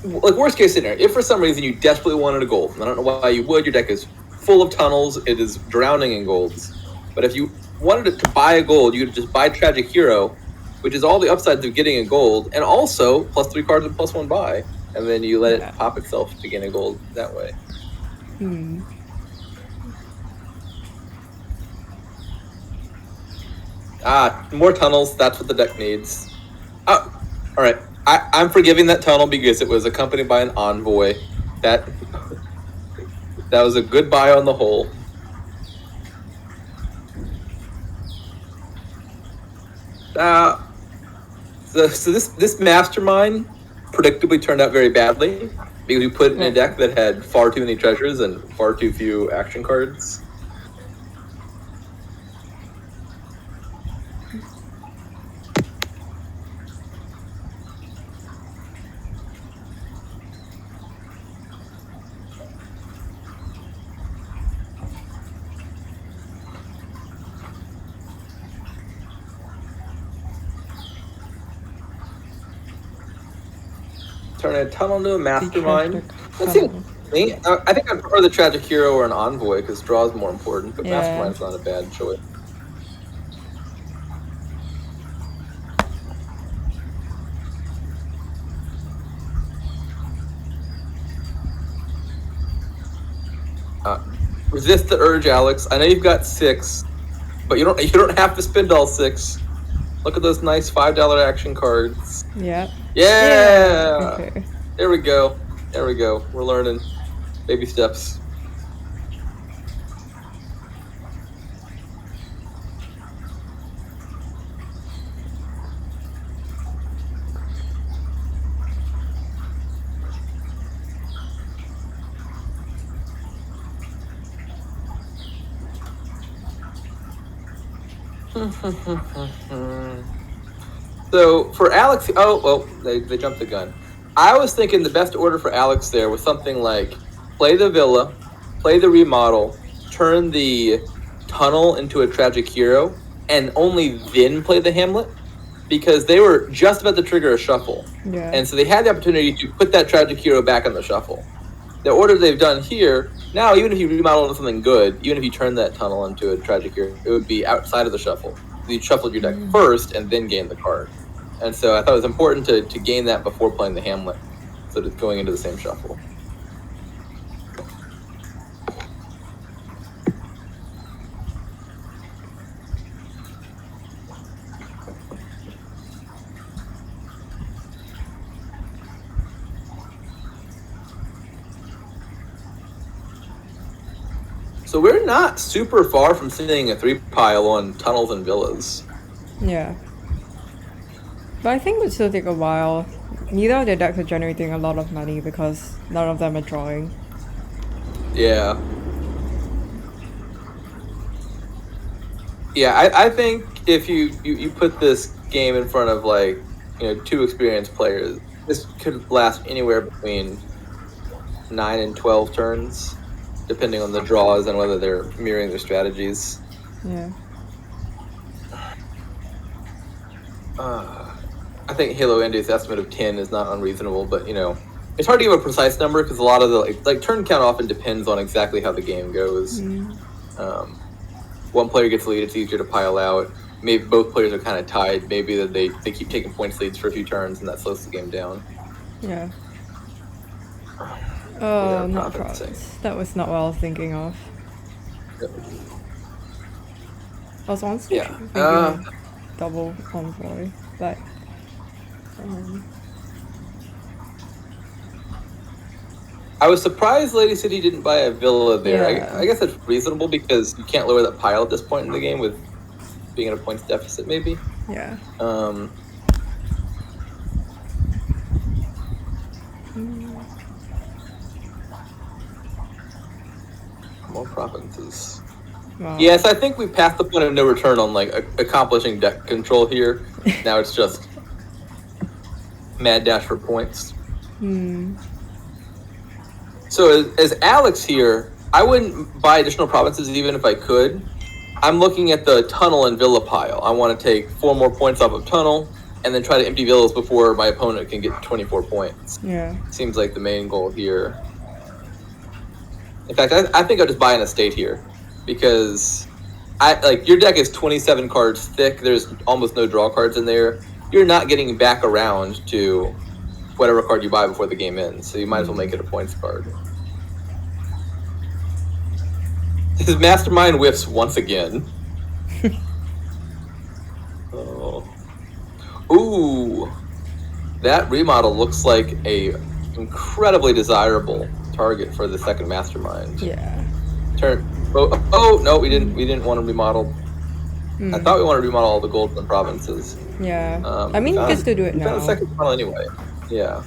Like worst case scenario, if for some reason you desperately wanted a gold, and I don't know why you would, your deck is full of tunnels, it is drowning in golds. But if you wanted to buy a gold, you could just buy Tragic Hero, which is all the upsides of getting a gold, and also +3 cards and +1 buy, and then you let it pop itself to gain a gold that way. More tunnels. That's what the deck needs. Oh, all right. I'm forgiving that tunnel because it was accompanied by an envoy. That was a good buy on the whole. So this mastermind predictably turned out very badly because we put it in a deck that had far too many treasures and far too few action cards. Turn a tunnel into a mastermind. Let's see. I think I'd prefer the Tragic Hero or an Envoy because draw is more important, but Mastermind's not a bad choice. Resist the urge, Alex. I know you've got 6, but you don't have to spend all 6. Look at those nice $5 action cards. Yeah. Okay. There we go. We're learning. Baby steps. So for Alex, they jumped the gun. I was thinking the best order for Alex there was something like play the villa, play the remodel, turn the tunnel into a Tragic Hero, and only then play the Hamlet, because they were just about to trigger a shuffle. Yeah. And so they had the opportunity to put that Tragic Hero back on the shuffle. The order they've done here, now even if you remodel into something good, even if you turn that tunnel into a Tragic Hero, it would be outside of the shuffle. You shuffled your deck first and then gain the card. And so I thought it was important to gain that before playing the Hamlet, so that it's going into the same shuffle. So we're not super far from seeing a 3-pile on tunnels and villas. Yeah. But I think it would still take a while. Neither of their decks are generating a lot of money because none of them are drawing. Yeah. Yeah, I think if you put this game in front of 2 experienced players, this could last anywhere between 9 and 12 turns, depending on the draws and whether they're mirroring their strategies. Yeah. I think Halo Indy's estimate of 10 is not unreasonable, but it's hard to give a precise number because a lot of the turn count often depends on exactly how the game goes. One player gets lead, it's easier to pile out. Maybe both players are kind of tied. Maybe that they keep taking points leads for a few turns, and that slows the game down. Yeah. Oh, not province. That was not what I was thinking of. Yep. I was honestly thinking double envoy, but I was surprised Lady City didn't buy a villa there. Yeah. I guess that's reasonable because you can't lower that pile at this point in the game with being at a points deficit, maybe. Yeah. More provinces. Wow. Yes, I think we passed the point of no return on accomplishing deck control here. Now it's just mad dash for points. So as Alex here, I wouldn't buy additional provinces even if I could. I'm looking at the tunnel and villa pile. I want to take 4 more points off of tunnel and then try to empty villas before my opponent can get 24 points. Yeah. Seems like the main goal here. In fact, I think I'll just buy an estate here because your deck is 27 cards thick. There's almost no draw cards in there. You're not getting back around to whatever card you buy before the game ends, so you might as well make it a points card. His mastermind whiffs once again. Ooh, that remodel looks like a incredibly desirable target for the second mastermind. Yeah. Turn. Oh no, we didn't. We didn't want to remodel. I thought we wanted to remodel all the golden provinces. Yeah. I mean, he gets to do it we now. found a second remodel anyway. Yeah.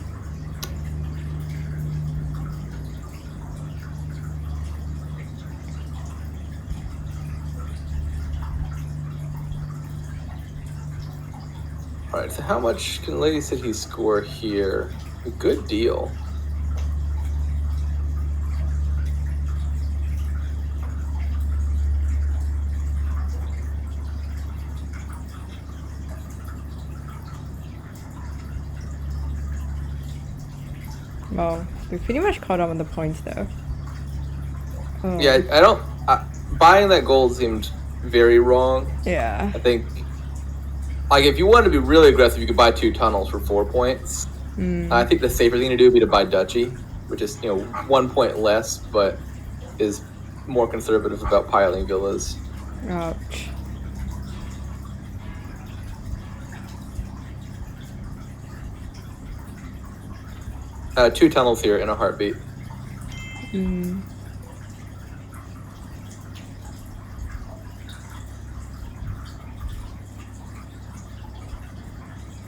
All right. So how much can Lady City score here? A good deal. Well, we pretty much caught up on the points though. Oh. Yeah, I don't. Buying that gold seemed very wrong. Yeah. I think, like, if you wanted to be really aggressive, you could buy 2 tunnels for 4 points. I think the safer thing to do would be to buy Duchy, which is 1 point less, but is more conservative about piling villas. Ouch. Two tunnels here in a heartbeat.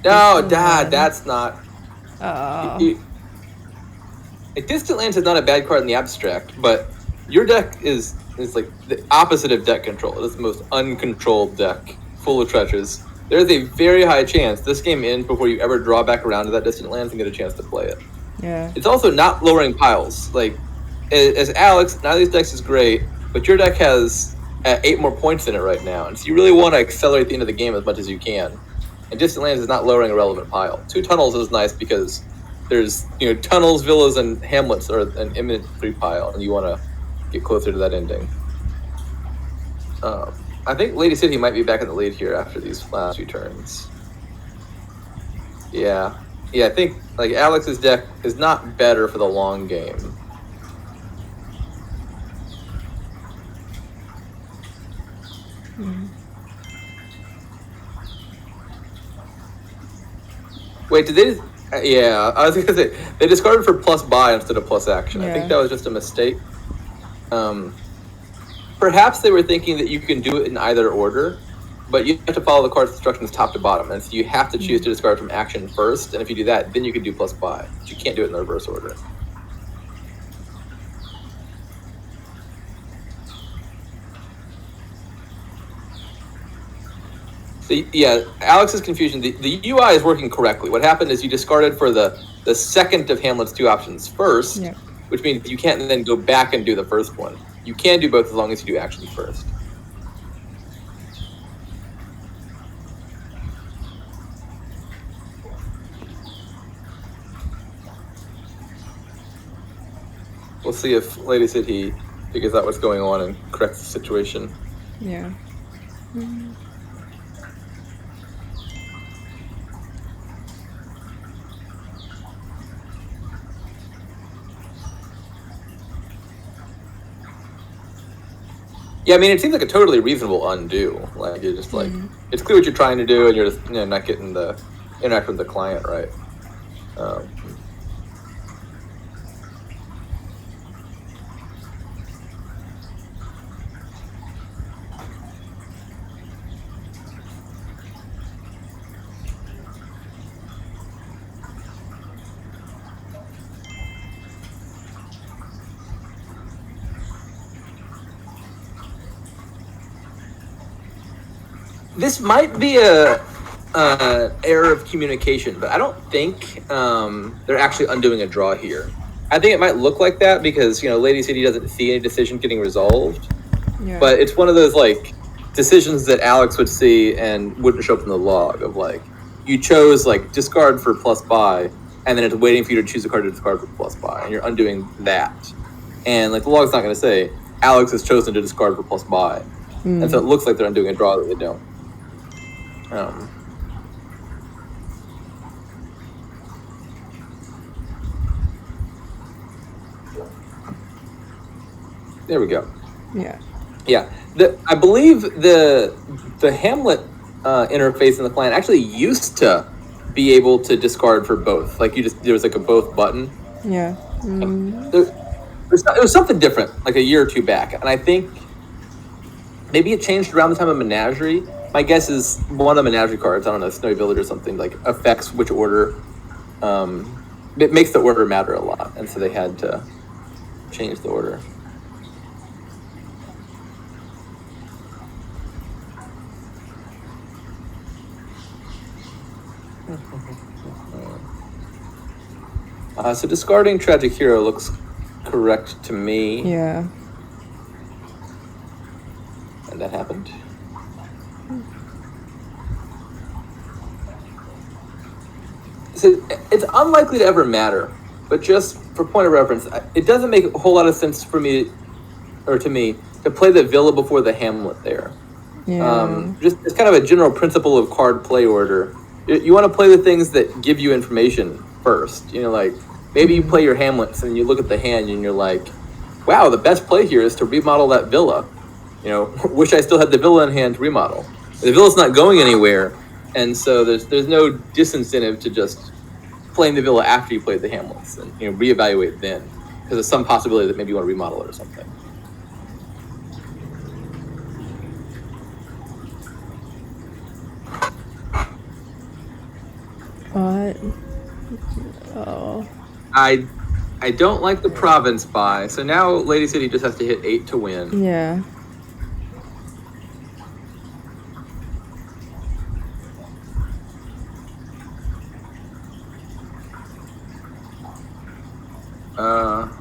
No, Dad, that's not. A Distant Lands is not a bad card in the abstract, but your deck is like the opposite of deck control. It is the most uncontrolled deck, full of treacherous. There's a very high chance this game ends before you ever draw back around to that Distant Lands and get a chance to play it. Yeah. It's also not lowering piles. Like, as Alex, neither of these decks is great, but your deck has 8 more points in it right now, and so you really want to accelerate the end of the game as much as you can. And Distant Lands is not lowering a relevant pile. 2 tunnels is nice because there's tunnels, villas, and hamlets are an imminent 3 pile, and you want to get closer to that ending. I think Lady City might be back in the lead here after these last 2 turns. Yeah, I think like Alex's deck is not better for the long game. Wait, did they? Yeah, I was gonna say they discarded for plus buy instead of plus action. Yeah. I think that was just a mistake. Perhaps they were thinking that you can do it in either order, but you have to follow the card's instructions top to bottom, and so you have to choose to discard from action first. And if you do that, then you can do plus buy. But you can't do it in the reverse order. So, yeah, Alex's confusion. The UI is working correctly. What happened is you discarded for the second of Hamlet's 2 options first, which means you can't then go back and do the first one. You can do both as long as you do actions first. We'll see if Lady Sidhe figures out what's going on and corrects the situation. Yeah. Yeah, I mean, it seems like a totally reasonable undo. Like, you're just like, it's clear what you're trying to do, and you're just not getting the interaction with the client right. This might be a error of communication, but I don't think they're actually undoing a draw here. I think it might look like that because Lady City doesn't see any decision getting resolved, but it's one of those like decisions that Alex would see and wouldn't show up in the log of like you chose like discard for plus buy, and then it's waiting for you to choose a card to discard for plus buy, and you're undoing that, and like the log's not going to say Alex has chosen to discard for plus buy, and so it looks like they're undoing a draw that they don't. There we go. Yeah. I believe the Hamlet interface in the client actually used to be able to discard for both. Like there was like a both button. Yeah. It was something different like a year or two back, and I think maybe it changed around the time of Menagerie. My guess is one of the Menagerie cards, I don't know, Snowy Village or something, like affects which order. It makes the order matter a lot, and so they had to change the order. So discarding Tragic Hero looks correct to me. Yeah. And that happened. So it's unlikely to ever matter, but just for point of reference, it doesn't make a whole lot of sense for me, or to me, to play the Villa before the Hamlet there. Yeah. Just it's kind of a general principle of card play order. You want to play the things that give you information first. You know, like maybe you play your Hamlets and you look at the hand and you're like, wow, the best play here is to remodel that Villa. You know, wish I still had the Villa in hand to remodel. The Villa's not going anywhere, and so there's no disincentive to just playing the Villa after you played the Hamlets and reevaluate then, because there's some possibility that maybe you want to remodel it or something. What? Oh. I don't like the province buy, so now Lady City just has to hit 8 to win. Yeah.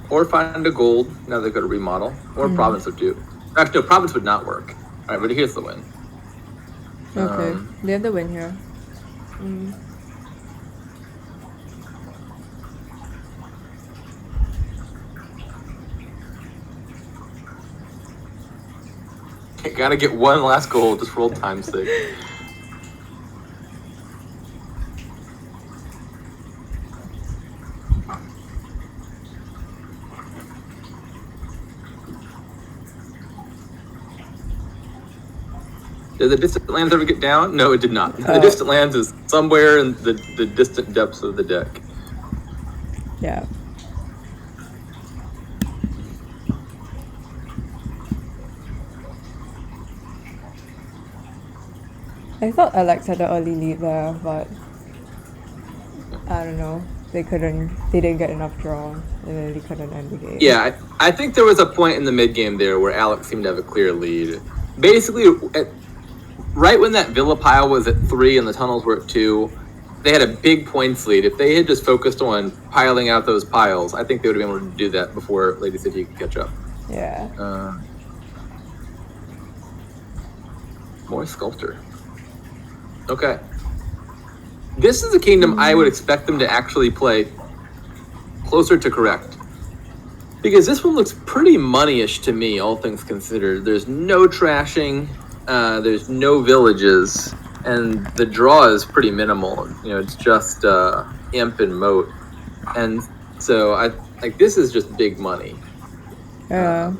Or find a gold. Now they've got to remodel. Or province would do. Actually, no, province would not work. All right, but here's the win. Okay. They have the win here. Gotta get one last goal, just roll time's sake. Did the distant lands ever get down? No, it did not. The distant lands is somewhere in the distant depths of the deck. Yeah. I thought Alex had the early lead there, but I don't know. They didn't get enough draw, and then they couldn't end the game. Yeah, I think there was a point in the mid game there where Alex seemed to have a clear lead. Basically, right when that Villa pile was at 3 and the tunnels were at 2, they had a big points lead. If they had just focused on piling out those piles, I think they would have been able to do that before Lady City could catch up. Yeah. More Sculptor. Okay. This is a kingdom I would expect them to actually play closer to correct. Because this one looks pretty money-ish to me, all things considered. There's no trashing, there's no villages, and the draw is pretty minimal. It's just imp and moat. And so this is just big money. Yeah.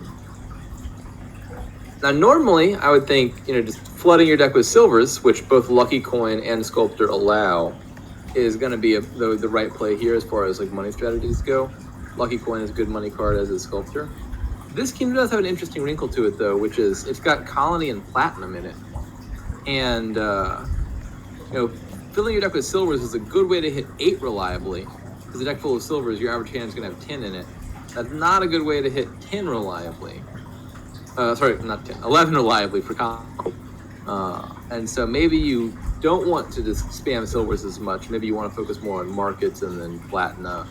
Now, normally, I would think, just flooding your deck with silvers, which both Lucky Coin and Sculptor allow, is going to be the right play here as far as money strategies go. Lucky Coin is a good money card, as is Sculptor. This kingdom does have an interesting wrinkle to it, though, which is it's got Colony and Platinum in it. And, filling your deck with silvers is a good way to hit 8 reliably, because a deck full of silvers, your average hand is going to have 10 in it. That's not a good way to hit 10 reliably. Sorry, not 10, 11 reliably for Colony. And so maybe you don't want to just spam silvers as much. Maybe you want to focus more on markets and then Platina.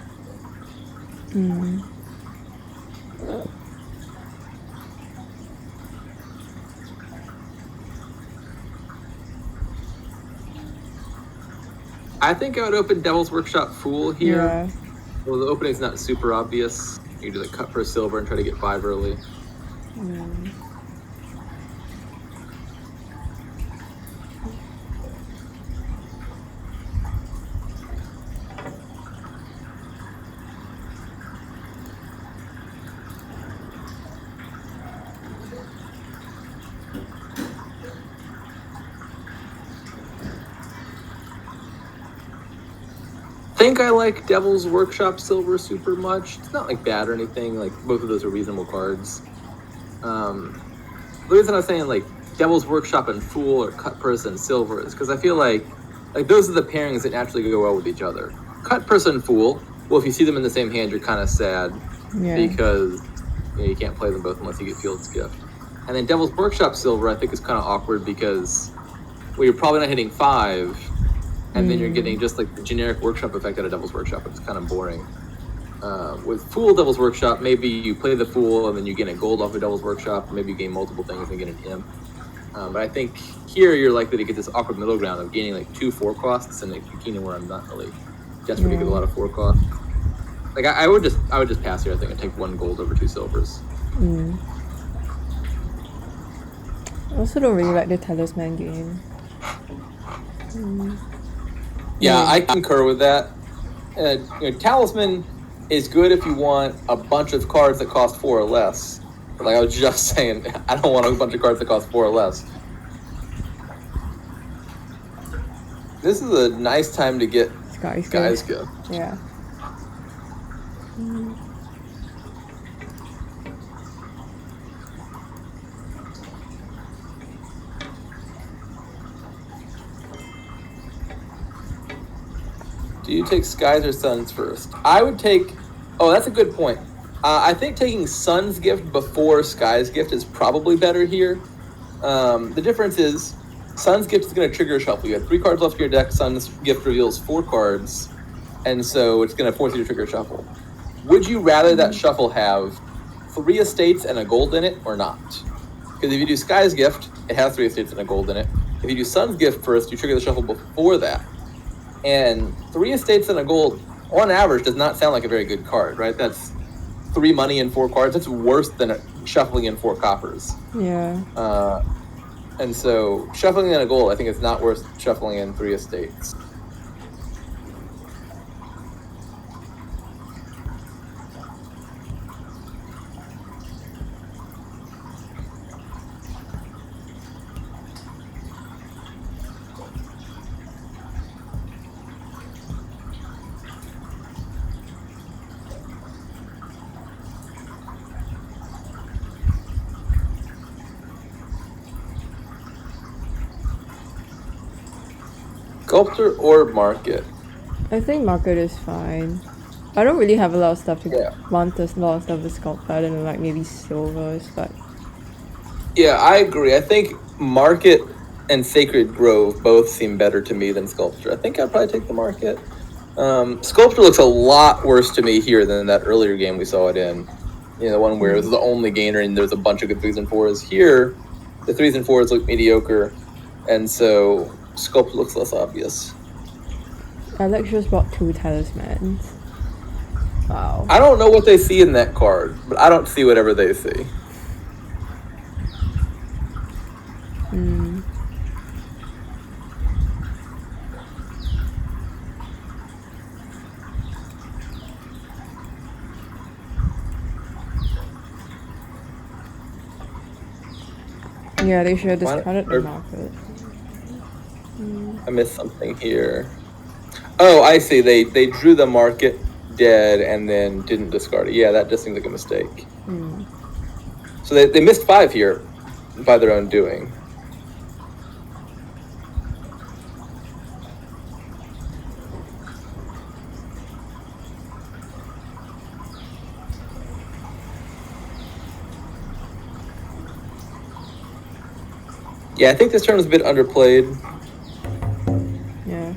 I think I would open Devil's Workshop Fool here. Yeah. Well, the opening's not super obvious. You do the cut for a silver and try to get 5 early. think I like Devil's Workshop Silver super much. It's not like bad or anything. Like both of those are reasonable cards. The reason I was saying like Devil's Workshop and Fool or Cut Purse and Silver is because I feel like those are the pairings that naturally go well with each other. Cut Purse and Fool. Well, if you see them in the same hand, you're kind of sad because you can't play them both unless you get Field's Gift. And then Devil's Workshop Silver, I think, is kind of awkward because you're probably not hitting 5, and then you're getting just like the generic Workshop effect out of Devil's Workshop, which is kind of boring. With Fool Devil's Workshop, maybe you play the Fool and then you get a gold off of Devil's Workshop, maybe you gain multiple things and get an Imp. But I think here you're likely to get this awkward middle ground of gaining like 2 4 costs and like Keenan where I'm not really desperate to get a lot of 4 costs. Like I would just pass here, I think, and take 1 gold over 2 silvers. I also don't really like the Talisman game. Yeah, I concur with that. Talisman is good if you want a bunch of cards that cost 4 or less. But like I was just saying, I don't want a bunch of cards that cost 4 or less. This is a nice time to get Sky's Gift. Yeah. Do you take Skies or Suns first? I would take... Oh, that's a good point. I think taking Sun's Gift before Sky's Gift is probably better here. The difference is Sun's Gift is going to trigger a shuffle. You have 3 cards left in your deck. Sun's Gift reveals 4 cards, and so it's going to force you to trigger a shuffle. Would you rather that shuffle have 3 estates and a gold in it or not? Because if you do Sky's Gift, it has 3 estates and a gold in it. If you do Sun's Gift first, you trigger the shuffle before that. And 3 estates and a gold, on average, does not sound like a very good card, right? That's 3 money and 4 cards. That's worse than shuffling in 4 coppers. Yeah. And so shuffling in a gold, I think it's not worth shuffling in 3 estates. Sculptor or Market? I think Market is fine. I don't really have a lot of stuff to want a lot of stuff to sculpt. I don't know, like maybe silvers, but... Yeah, I agree. I think Market and Sacred Grove both seem better to me than Sculptor. I think I'd probably take the Market. Sculptor looks a lot worse to me here than that earlier game we saw it in. The one where it was the only gainer and there's a bunch of good 3s and 4s. Here, the 3s and 4s look mediocre, and so Sculptor looks less obvious. Alex just bought 2 talismans. Wow. I don't know what they see in that card, but I don't see whatever they see. Yeah, they should have discarded the Market. I missed something here. Oh, I see. They drew the Market dead and then didn't discard it. Yeah, that just seems like a mistake. So they missed 5 here by their own doing. Yeah, I think this turn was a bit underplayed. Yeah.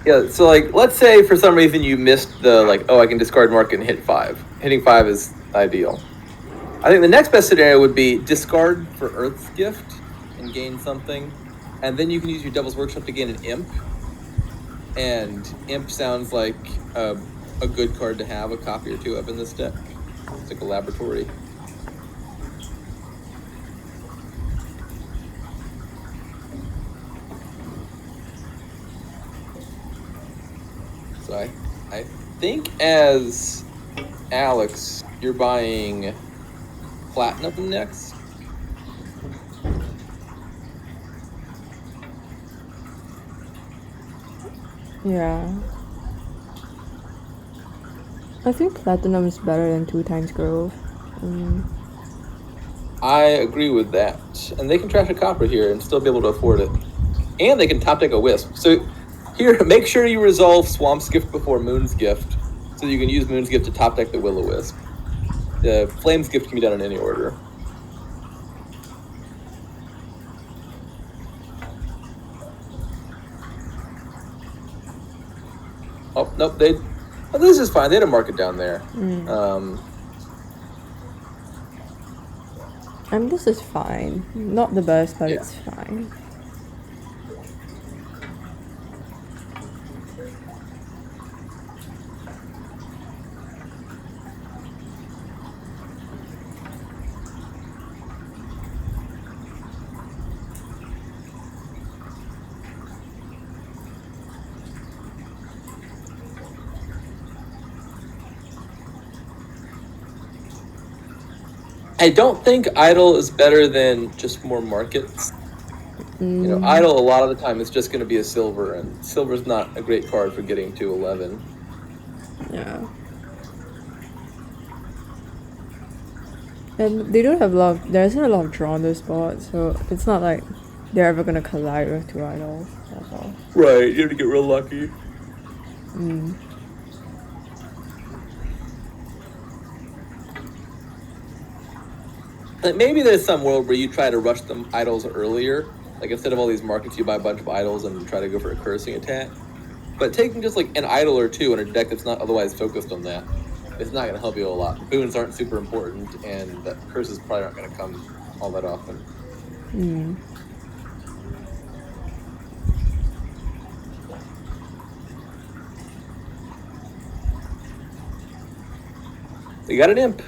Yeah, so like, let's say for some reason you missed the I can discard Market and hit 5. Hitting 5 is ideal. I think the next best scenario would be discard for Earth's Gift and gain something, and then you can use your Devil's Workshop to gain an Imp. And Imp sounds like a good card to have a copy or 2 of in this deck. It's like a laboratory. So I think as Alex, you're buying Platinum next. Yeah. I think platinum is better than 2 times growth. I agree with that. And they can trash a copper here and still be able to afford it. And they can top deck a wisp. So here, make sure you resolve Swamp's Gift before Moon's Gift, so you can use Moon's Gift to top deck the Will-O-Wisp. The Flame's Gift can be done in any order. Oh, nope, this is fine. They had a market down there. This is fine. Not the best, but Yeah. it's fine. I don't think idle is better than just more markets. You know, idle a lot of the time is just going to be a silver, and silver's not a great card for getting to 11. Yeah. And they don't have there isn't a lot of draw on those spots, so it's not like they're ever gonna collide with 2 idols. That's all. Right, you have to get real lucky. Like maybe there's some world where you try to rush them idols earlier. Like instead of all these markets, you buy a bunch of idols and try to go for a cursing attack. But taking just like an idol or two in a deck that's not otherwise focused on that, it's not going to help you a lot. Boons aren't super important, and the curses probably aren't going to come all that often. They got an imp.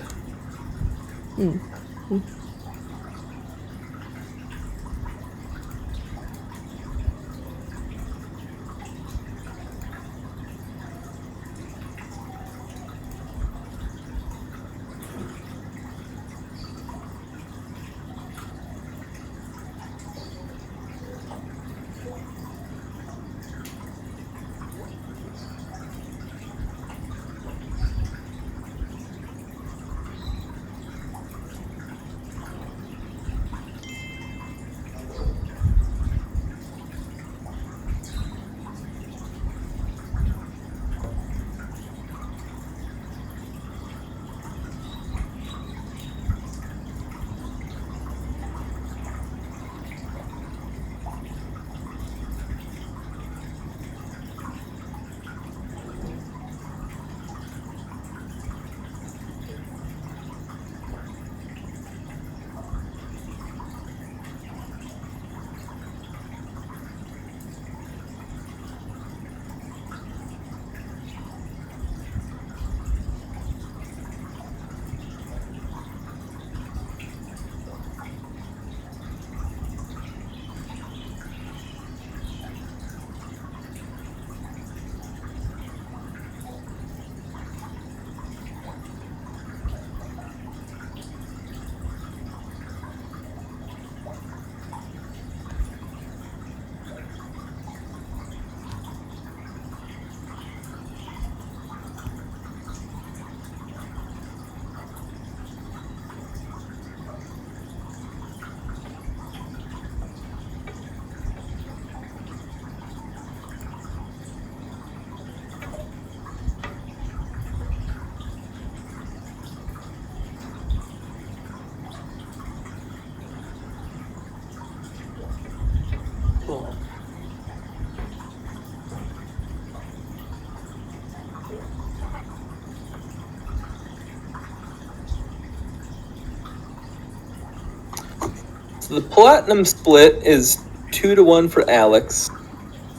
Cool. So the platinum split is 2-1 for Alex,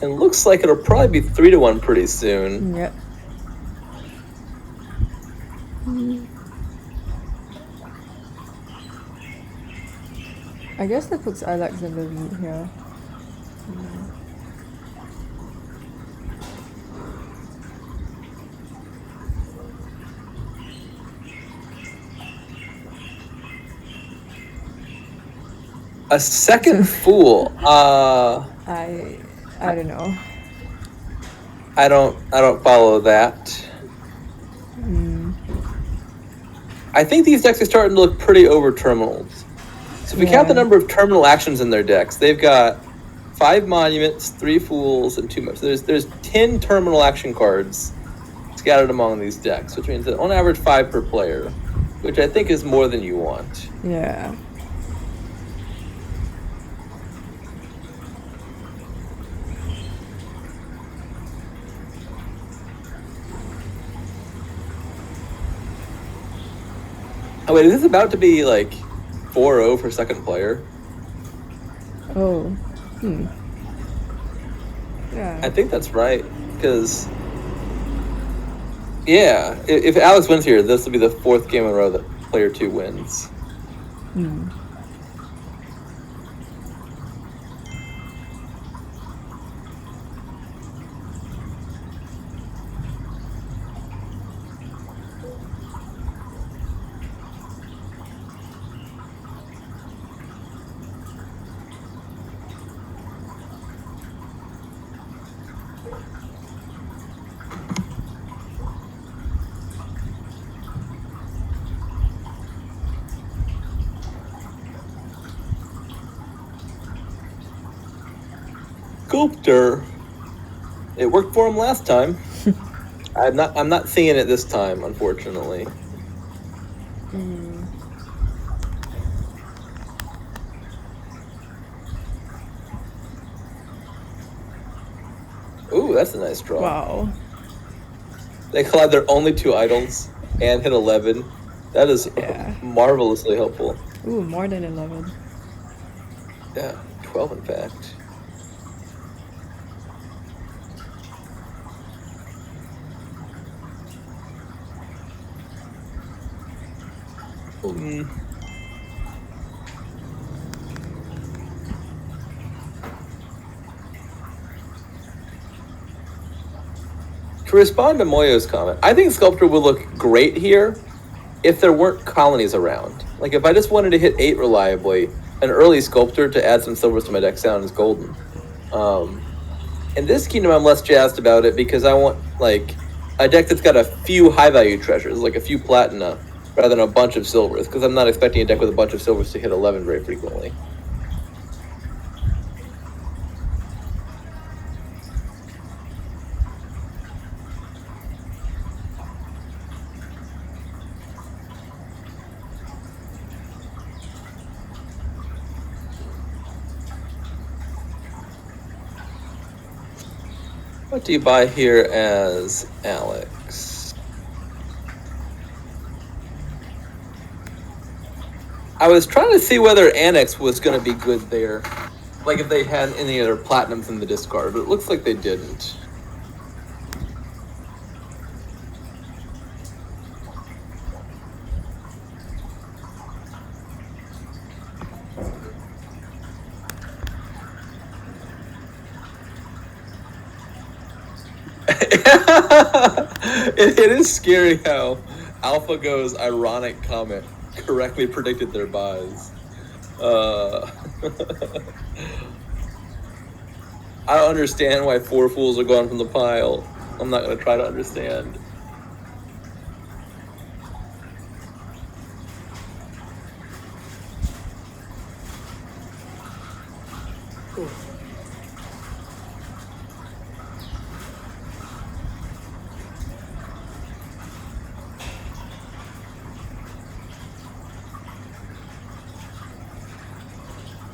and looks like it'll probably be 3-1 pretty soon. Yep. I guess that puts Alex in the lead here. A second fool. I don't know. I don't follow that. I think these decks are starting to look pretty over terminals. So if we count the number of terminal actions in their decks, they've got 5 monuments, 3 fools, and 2 moves. There's 10 terminal action cards scattered among these decks, which means that on average 5 per player, which I think is more than you want. Yeah. Oh wait, is this about to be like 4-0 for second player? Oh. Yeah. I think that's right, because yeah, if Alex wins here, this will be the 4th game in a row that player 2 wins. Sculptor. It worked for him last time. I'm not seeing it this time, unfortunately. Ooh, that's a nice draw. Wow. They collide their only 2 idols and hit 11. That is marvelously helpful. Ooh, more than 11. Yeah, 12 in fact. To respond to Moyo's comment, I think Sculptor would look great here if there weren't colonies around. Like, if I just wanted to hit 8 reliably, an early Sculptor to add some silvers to my deck sounds golden. In this kingdom, I'm less jazzed about it because I want, like, a deck that's got a few high-value treasures, like a few platina, rather than a bunch of silvers, because I'm not expecting a deck with a bunch of silvers to hit 11 very frequently. What do you buy here as Alex? I was trying to see whether Annex was going to be good there. Like if they had any other platinums in the discard, but it looks like they didn't. It is scary how AlphaGo's ironic comment correctly predicted their buys. I don't understand why 4 fools are gone from the pile. I'm not going to try to understand.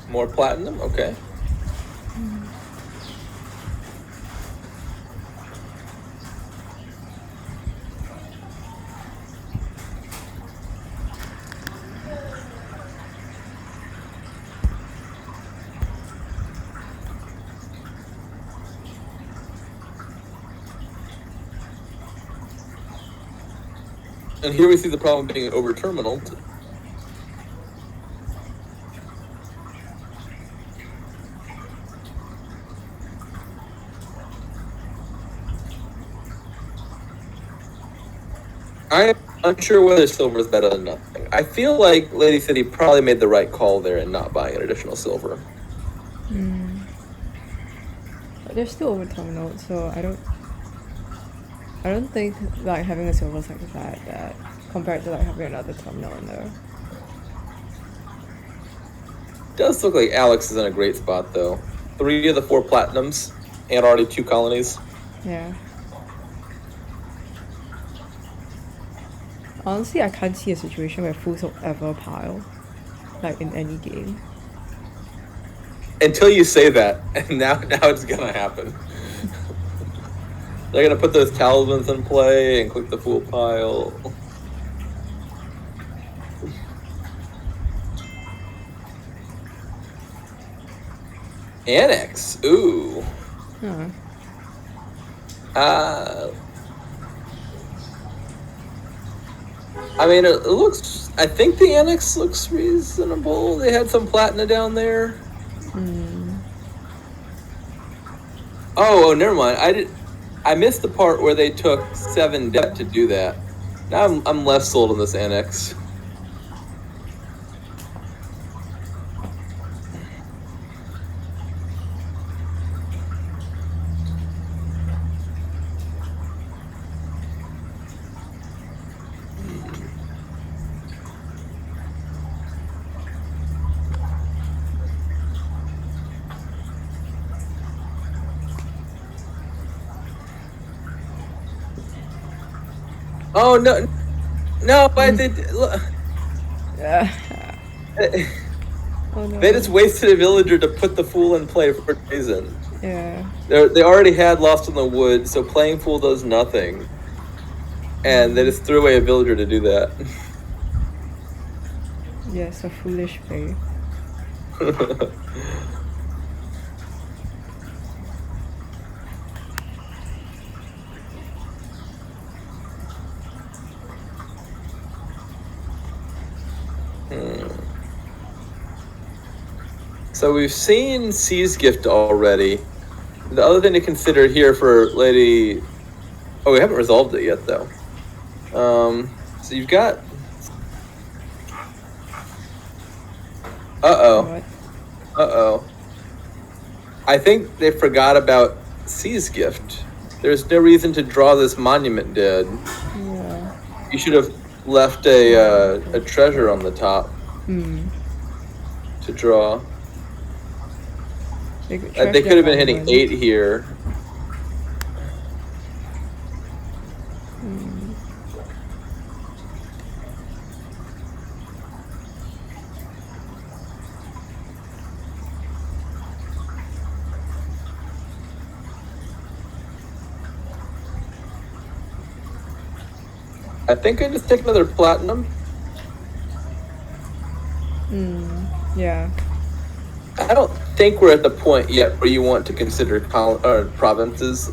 More platinum? Okay. And here we see the problem being over terminal. I'm unsure whether silver is better than nothing. I feel like Lady City probably made the right call there in not buying an additional silver. But they're still over terminal, so I don't I don't think like having a silver is like that compared to like having another terminal in there. Does look like Alex is in a great spot though. 3 of the 4 platinums and already 2 colonies. Yeah. Honestly, I can't see a situation where fools will ever pile, like in any game. Until you say that, and now it's gonna happen. They're gonna put those talismans in play and click the fool pile. Annex, ooh. Huh. I mean, it looks. I think the annex looks reasonable. They had some platina down there. Oh, never mind. I missed the part where they took 7 debt to do that. Now I'm less sold on this annex. Oh no! But they look. Oh no. They just wasted a villager to put the fool in play for a reason. Yeah. They already had Lost in the Woods, so playing fool does nothing. And they just threw away a villager to do that. Yes, a foolish play. So we've seen C's gift already. The other thing to consider here for Lady... Oh, we haven't resolved it yet, though. So you've got... What? I think they forgot about C's gift. There's no reason to draw this monument dead. Yeah. You should have left a treasure on the top to draw. They could have been hitting 8 here. I think I just take another platinum. Yeah. I don't think we're at the point yet where you want to consider provinces,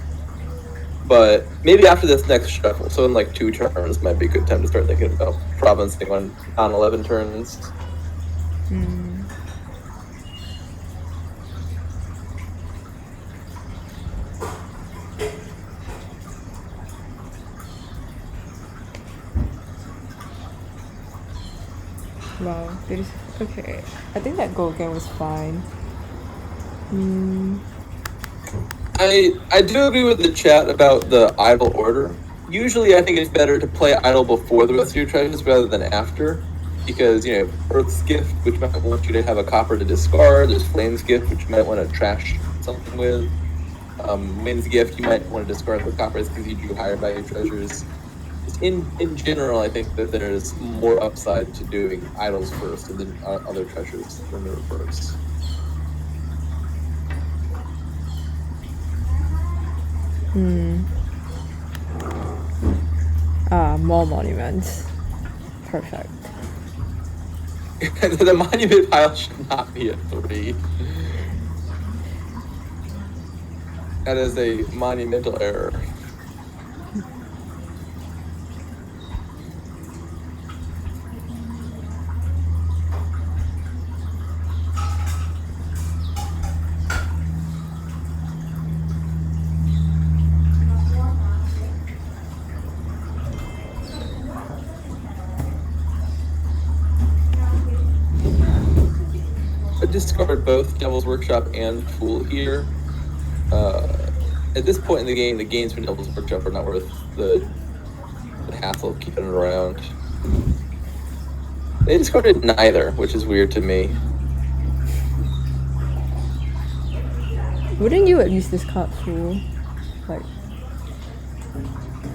but maybe after this next shuffle, so in like 2 turns, might be a good time to start thinking about provincing on 11 turns. Wow. Okay. I think that go again was fine. I do agree with the chat about the idle order. Usually I think it's better to play idle before the rest of your treasures rather than after. Because, you know, Earth's Gift, which might want you to have a copper to discard. There's Flame's Gift, which you might want to trash something with. Wind's Gift, you might want to discard the coppers because you do higher value treasures. In general, I think that there's more upside to doing idols first and then other treasures in the reverse. More monuments. Perfect. The monument pile should not be a 3. That is a monumental error. I discovered both Devil's Workshop and Fool here. at this point in the game, the gains from Devil's Workshop are not worth the hassle of keeping it around. They discarded neither, which is weird to me. Wouldn't you at least discard two? Like,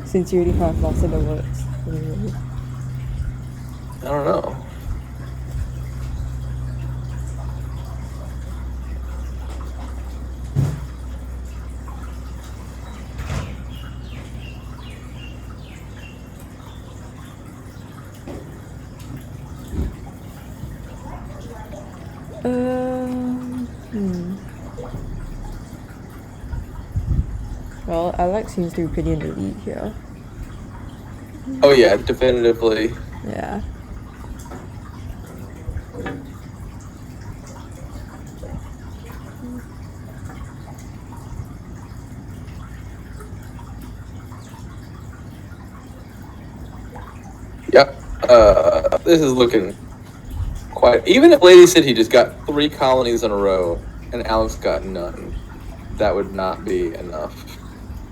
since you already have lost in the words. I don't know. Well, Alex seems to be pretty in the lead here. Oh yeah, definitively. Yeah. Yep. This is looking quite. Even if Lady Sidhe just got 3 colonies in a row and Alex got none, that would not be enough.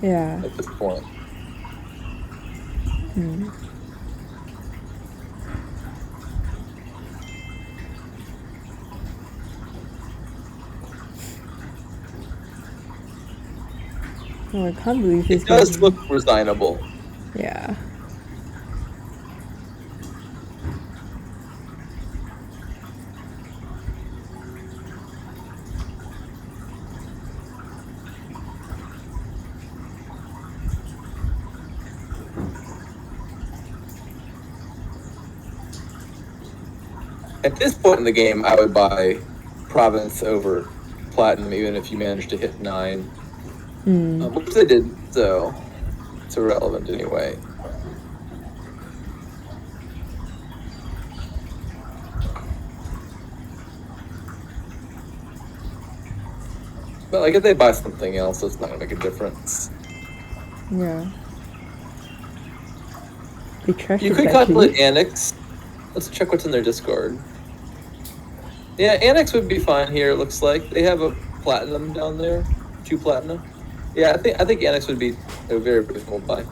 Yeah. At this point. Oh, I can't believe this It does look resignable. Yeah. At this point in the game, I would buy Province over Platinum, even if you managed to hit 9. Which they did, so it's irrelevant anyway. But like, if they buy something else, it's not gonna make a difference. Yeah. They trashed You it could back contemplate here. Annex. Let's check what's in their Discord. Yeah, Annex would be fine here. It looks like they have a Platinum down there, 2 Platinum. Yeah, I think Annex would be a very reasonable buy.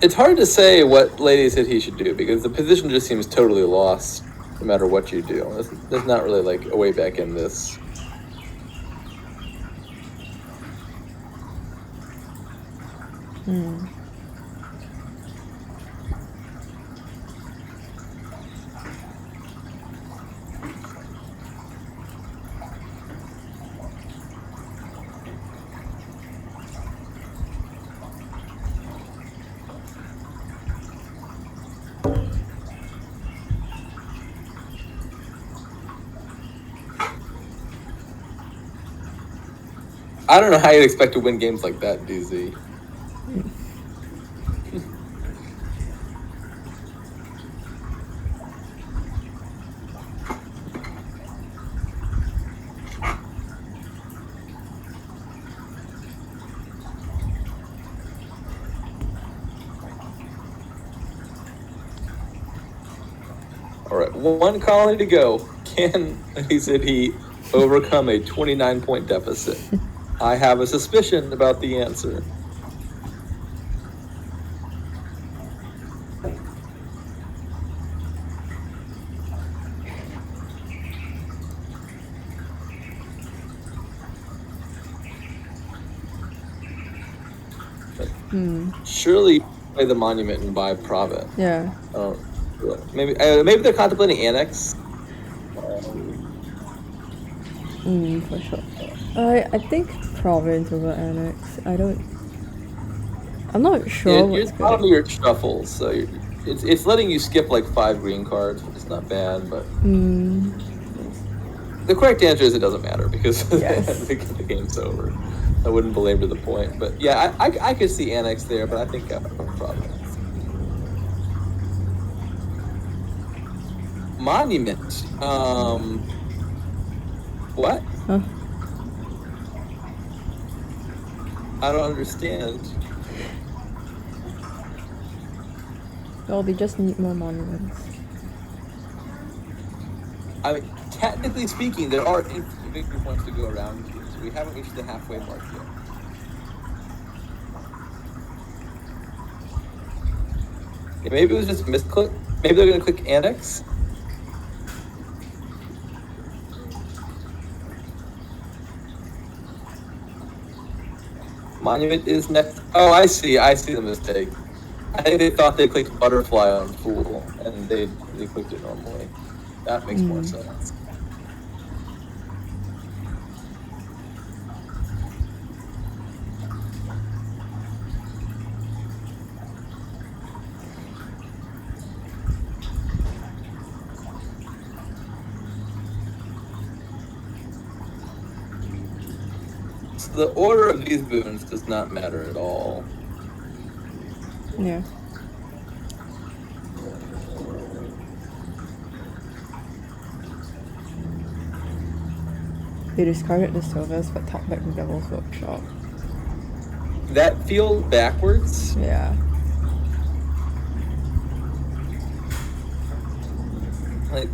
It's hard to say what Lady said he should do because the position just seems totally lost no matter what you do. There's not really like a way back in this. I don't know how you'd expect to win games like that, DZ. All right, 1 colony to go. Can he said he overcome a 29-point deficit? I have a suspicion about the answer. Surely play the monument and buy Province. Yeah. Maybe they're contemplating Annex. For sure. I think Province over Annex. I'm not sure You're what's bottom good. of your shuffles, so it's letting you skip like 5 green cards, which is not bad, but the correct answer is it doesn't matter because Yes. the game's over. I wouldn't belabor the point, but yeah, I could see Annex there, but I think Province. Monument. What? Huh? I don't understand. Well, they just need more monuments. I mean, technically speaking, there are infinite victory points to go around here, so we haven't reached the halfway mark yet. Yeah, maybe it was just a misclick. Maybe they're going to click annex. Monument is next. Oh, I see. I see the mistake. I think they thought they clicked butterfly on Fool, and they clicked it normally. That makes more sense. So the order of these boons does not matter at all. Yeah. They discarded the silvers but topped back the Devil's Workshop. That feels backwards. Yeah. Like,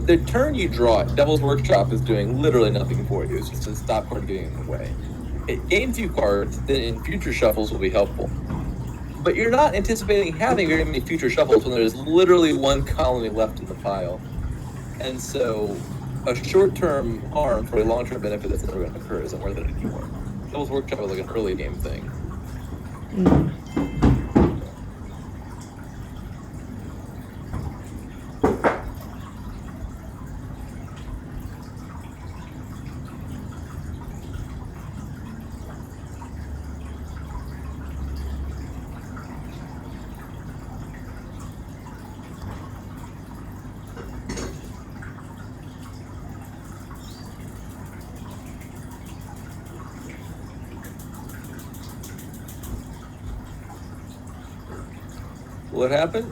the turn you draw it, Devil's Workshop is doing literally nothing for you. It's just a stop card getting in the way. It gains you cards that in future shuffles will be helpful. But you're not anticipating having very many future shuffles when there's literally one colony left in the pile. And so a short-term harm for a long-term benefit that's never going to occur isn't worth it anymore. Devil's Workshop is like an early game thing. What happened?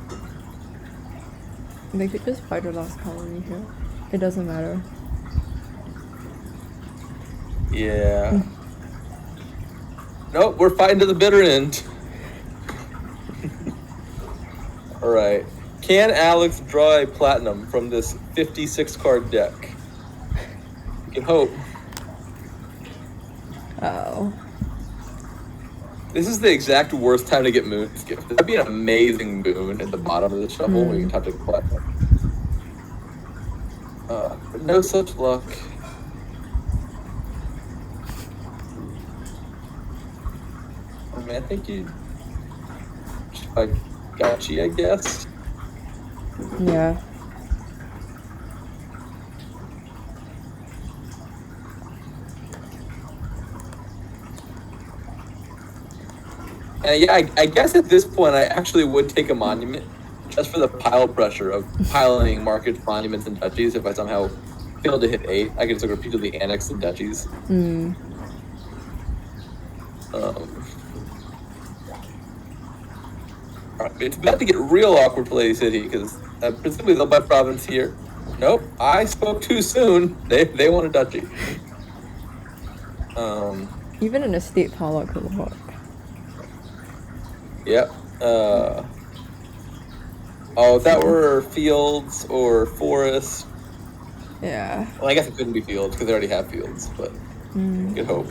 They could just fight the last colony here. It doesn't matter. Yeah. Nope, we're fighting to the bitter end. Alright. Can Alex draw a platinum from this 56 card deck? We can hope. Oh. This is the exact worst time to get Moon's Gift. That'd be an amazing moon at the bottom of the shuffle where you can top take a platinum. But no such luck. I mean, I think you got you, I guess. Yeah. Yeah, I guess at this point I actually would take a monument just for the pile pressure of piling markets, monuments, and duchies. If I somehow fail to hit 8, I can just repeatedly annex the duchies. It's about to get real awkward for Lady City because presumably they'll buy province here. Nope, I spoke too soon. They want a duchy. Even an estate power could work. Yep. If that were fields or forests. Yeah. Well, I guess it couldn't be fields because they already have fields, but you could hope.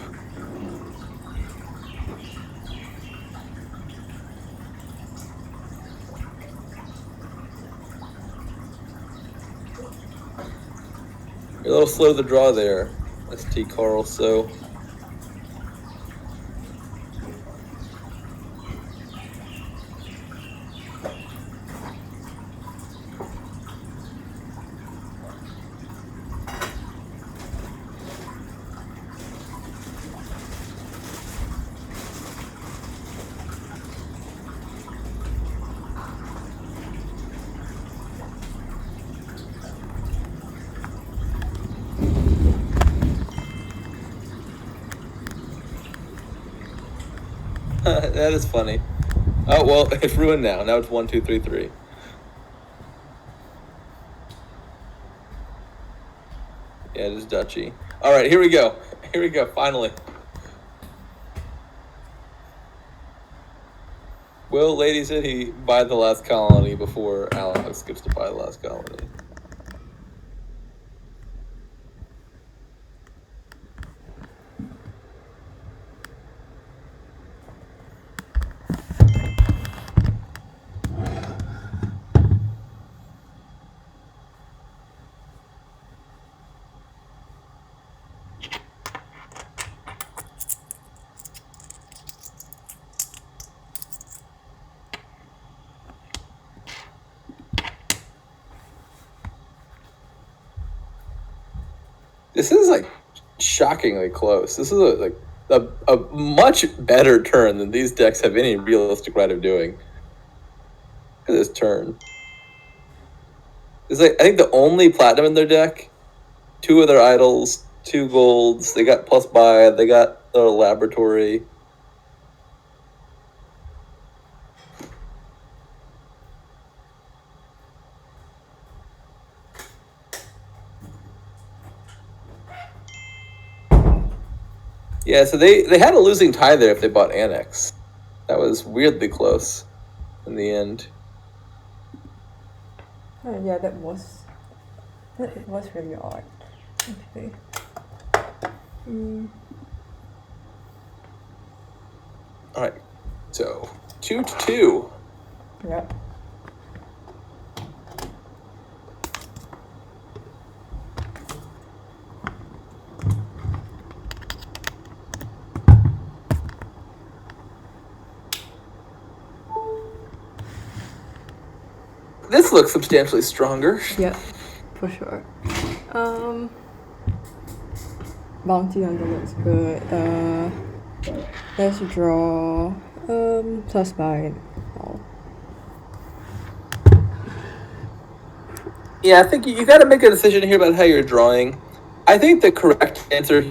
You're a little slow to the draw there, ST Carl, so. That is funny. Oh, well, it's ruined now. Now it's 1, 2, 3, 3. Yeah, just duchy. All right, here we go. Here we go. Finally. Will Lady Sidhe buy the last colony before Alex gets to buy the last colony? This is like shockingly close. This is a much better turn than these decks have any realistic right of doing. Look at this turn. It's like I think the only platinum in their deck, 2 of their idols, 2 golds. They got plus buy. They got the laboratory. Yeah, so they had a losing tie there if they bought Annex. That was weirdly close in the end. Yeah, that was really odd. Okay. All right, so 2-2. Yep. This looks substantially stronger. Yep, for sure. Bounty Hunter looks good. Let's draw. Plus buy. Oh. Yeah, I think you got to make a decision here about how you're drawing. I think the correct answer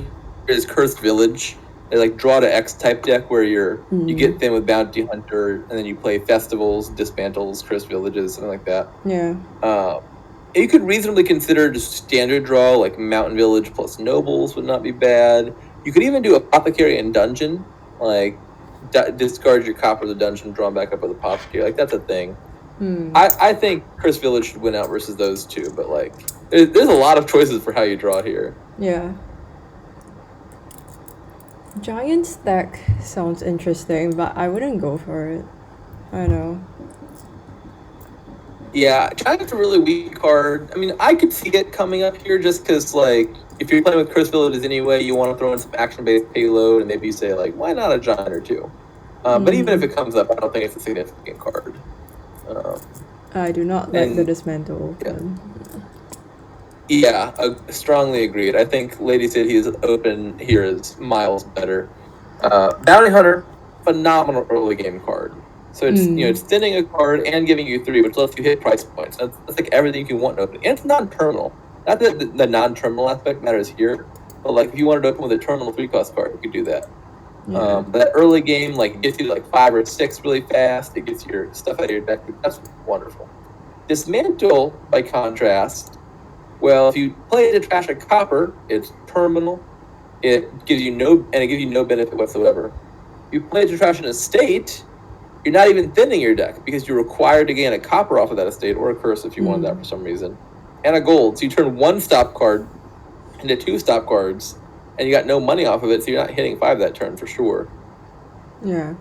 is Cursed Village. They like draw to X type deck where you get thin with Bounty Hunter and then you play festivals, dismantles, Cursed Villages, something like that. Yeah. You could reasonably consider just standard draw like Mountain Village plus Nobles would not be bad. You could even do Apothecary and Dungeon, like discard your copper of the dungeon, draw back up with Apothecary. Like that's a thing. I think Cursed Village should win out versus those two, but like there's a lot of choices for how you draw here. Yeah. Giant's deck sounds interesting, but I wouldn't go for it. I know. Yeah, Giant's a really weak card. I mean, I could see it coming up here just because, like, if you're playing with Cursed Villages anyway, you want to throw in some action-based payload, and maybe you say, like, why not a Giant or two? But even if it comes up, I don't think it's a significant card. I do not like the Dismantle. Yeah, strongly agreed. I think Lady Sidhe's open here is miles better. Bounty Hunter, phenomenal early game card. So it's it's thinning a card and giving you 3, which lets you hit price points. That's like everything you can want to open. And it's non-terminal. Not that the non-terminal aspect matters here, but like if you wanted to open with a terminal 3-cost card, you could do that. Yeah. That early game like gets you to like 5 or 6 really fast. It gets your stuff out of your deck. That's wonderful. Dismantle, by contrast, well, if you play it to trash a copper, it's terminal. It gives you no benefit whatsoever. If you play it to trash an estate, you're not even thinning your deck because you're required to gain a copper off of that estate or a curse if you wanted that for some reason, and a gold. So you turn 1 stop card into 2 stop cards, and you got no money off of it, so you're not hitting 5 that turn for sure. Yeah.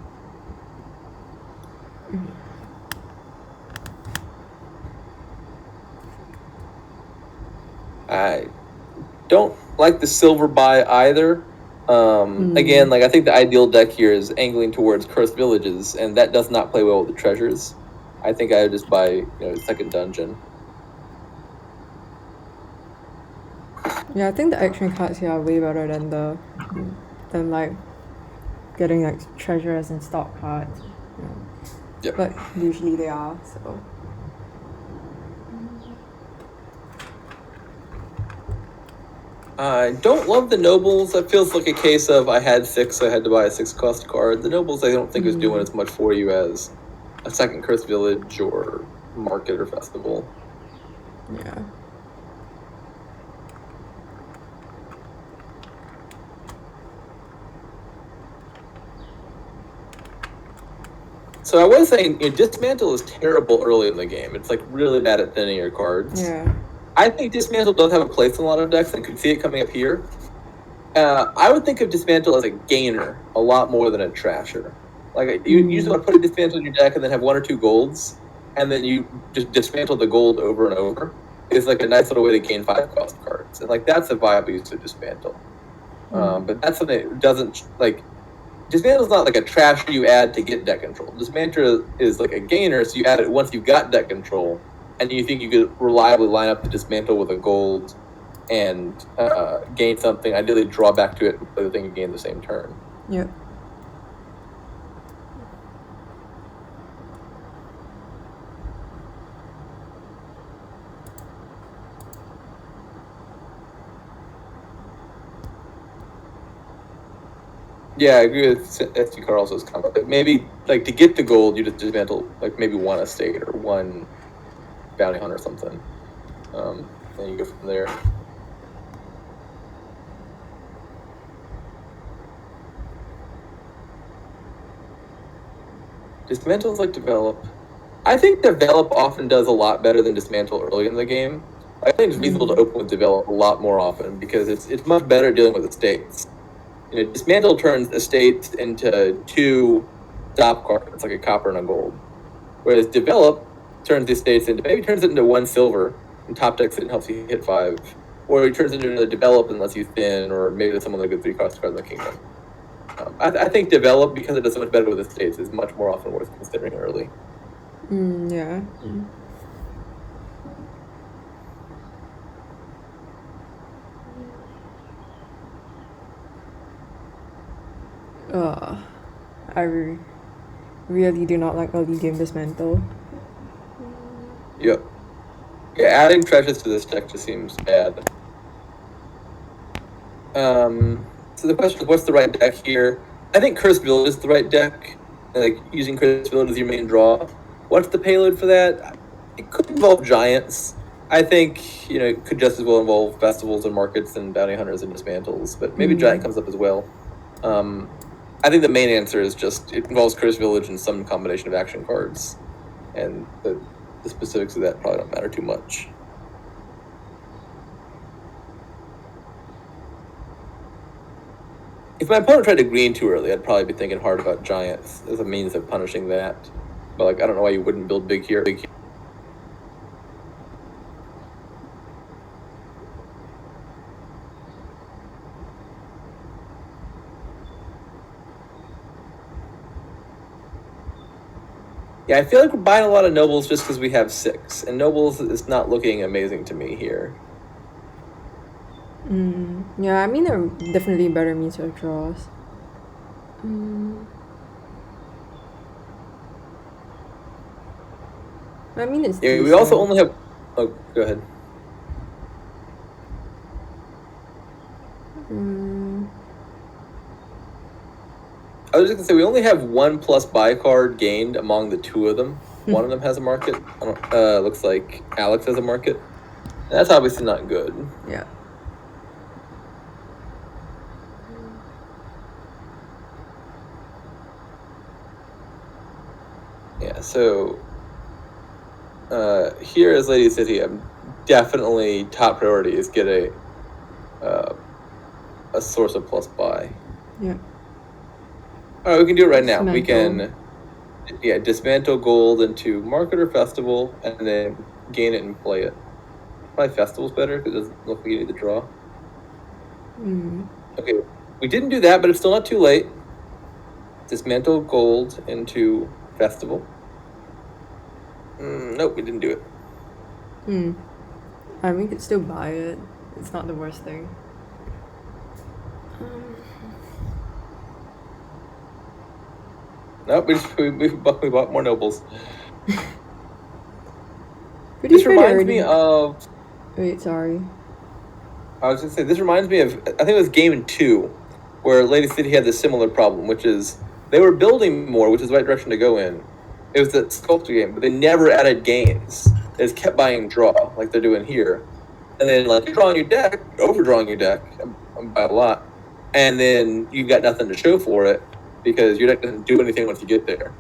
I don't like the silver buy either. Again, like I think the ideal deck here is angling towards Cursed Villages, and that does not play well with the treasures. I think I would just buy second dungeon. Yeah, I think the action cards here are way better than like getting like treasures and stock cards. Yep. But usually they are, so. I don't love the Nobles. That feels like a case of I had 6, so I had to buy a 6-cost card. The Nobles I don't think is doing as much for you as a second Cursed Village or Market or Festival. Yeah. So I was saying, Dismantle is terrible early in the game. It's like really bad at thinning your cards. Yeah. I think Dismantle does have a place in a lot of decks, and could see it coming up here. I would think of Dismantle as a gainer a lot more than a trasher. Like, you usually want to put a Dismantle in your deck and then have 1 or 2 golds, and then you just dismantle the gold over and over. It's like a nice little way to gain 5 cost cards. And, like, that's a viable use of Dismantle. But that's something that doesn't, like, Dismantle's not like a trasher you add to get deck control. Dismantle is like a gainer, so you add it once you've got deck control, and you think you could reliably line up the Dismantle with a gold and gain something, ideally draw back to it and play the thing again the same turn. Yep. Yeah, I agree with SD Carlson's comment. But maybe, like, to get the gold, you just dismantle, like, maybe 1 estate or 1 bounty hunt or something. Then you go from there. Dismantle's like Develop. I think Develop often does a lot better than Dismantle early in the game. I think it's reasonable to open with Develop a lot more often because it's much better dealing with estates. Dismantle turns estates into 2 stop cards, like a copper and a gold. Whereas Develop turns the estates into, maybe turns it into 1 silver and top decks it and helps you hit 5. Or he turns it into another Develop and lets you thin, or maybe that's some of the good 3 cost cards in the kingdom. I think Develop, because it does so much better with estates, is much more often worth considering early. Yeah. I really do not like early game Dismantle. Yep. Yeah, adding treasures to this deck just seems bad. So the question is, what's the right deck here? I think Cursed Village is the right deck. Like, using Cursed Village as your main draw. What's the payload for that? It could involve giants. I think, it could just as well involve festivals and markets and bounty hunters and dismantles, but maybe giant comes up as well. I think the main answer is just, it involves Cursed Village and some combination of action cards. And the specifics of that probably don't matter too much. If my opponent tried to green too early, I'd probably be thinking hard about giants as a means of punishing that. But, like, I don't know why you wouldn't build big here. Yeah, I feel like we're buying a lot of nobles just because we have 6, and nobles is not looking amazing to me here. Yeah, I mean, there are definitely better means of draws. I mean, it's Yeah, we decent. also only have. Oh, go ahead. I was just gonna say we only have 1 plus buy card gained among the 2 of them. One of them has a market. Looks like Alex has a market. And that's obviously not good. Yeah. Yeah. So here is Lady City. I'm definitely top priority is get a source of plus buy. Yeah. All right, we can do it right now. Dismantle. We can, dismantle gold into market or festival, and then gain it and play it. Probably festival's better because it doesn't look like you need to draw. Okay, we didn't do that, but it's still not too late. Dismantle gold into festival. Nope, we didn't do it. I mean, we could still buy it. It's not the worst thing. Nope, we bought more nobles. This reminds me of. Wait, sorry. I was gonna say, this reminds me of, I think it was Game 2, where Lady City had this similar problem, which is they were building more, which is the right direction to go in. It was that sculpture game, but they never added gains. They just kept buying draw, like they're doing here. And then, like, you're drawing your deck, overdrawing your deck by a lot, and then you've got nothing to show for it because your deck doesn't do anything once you get there.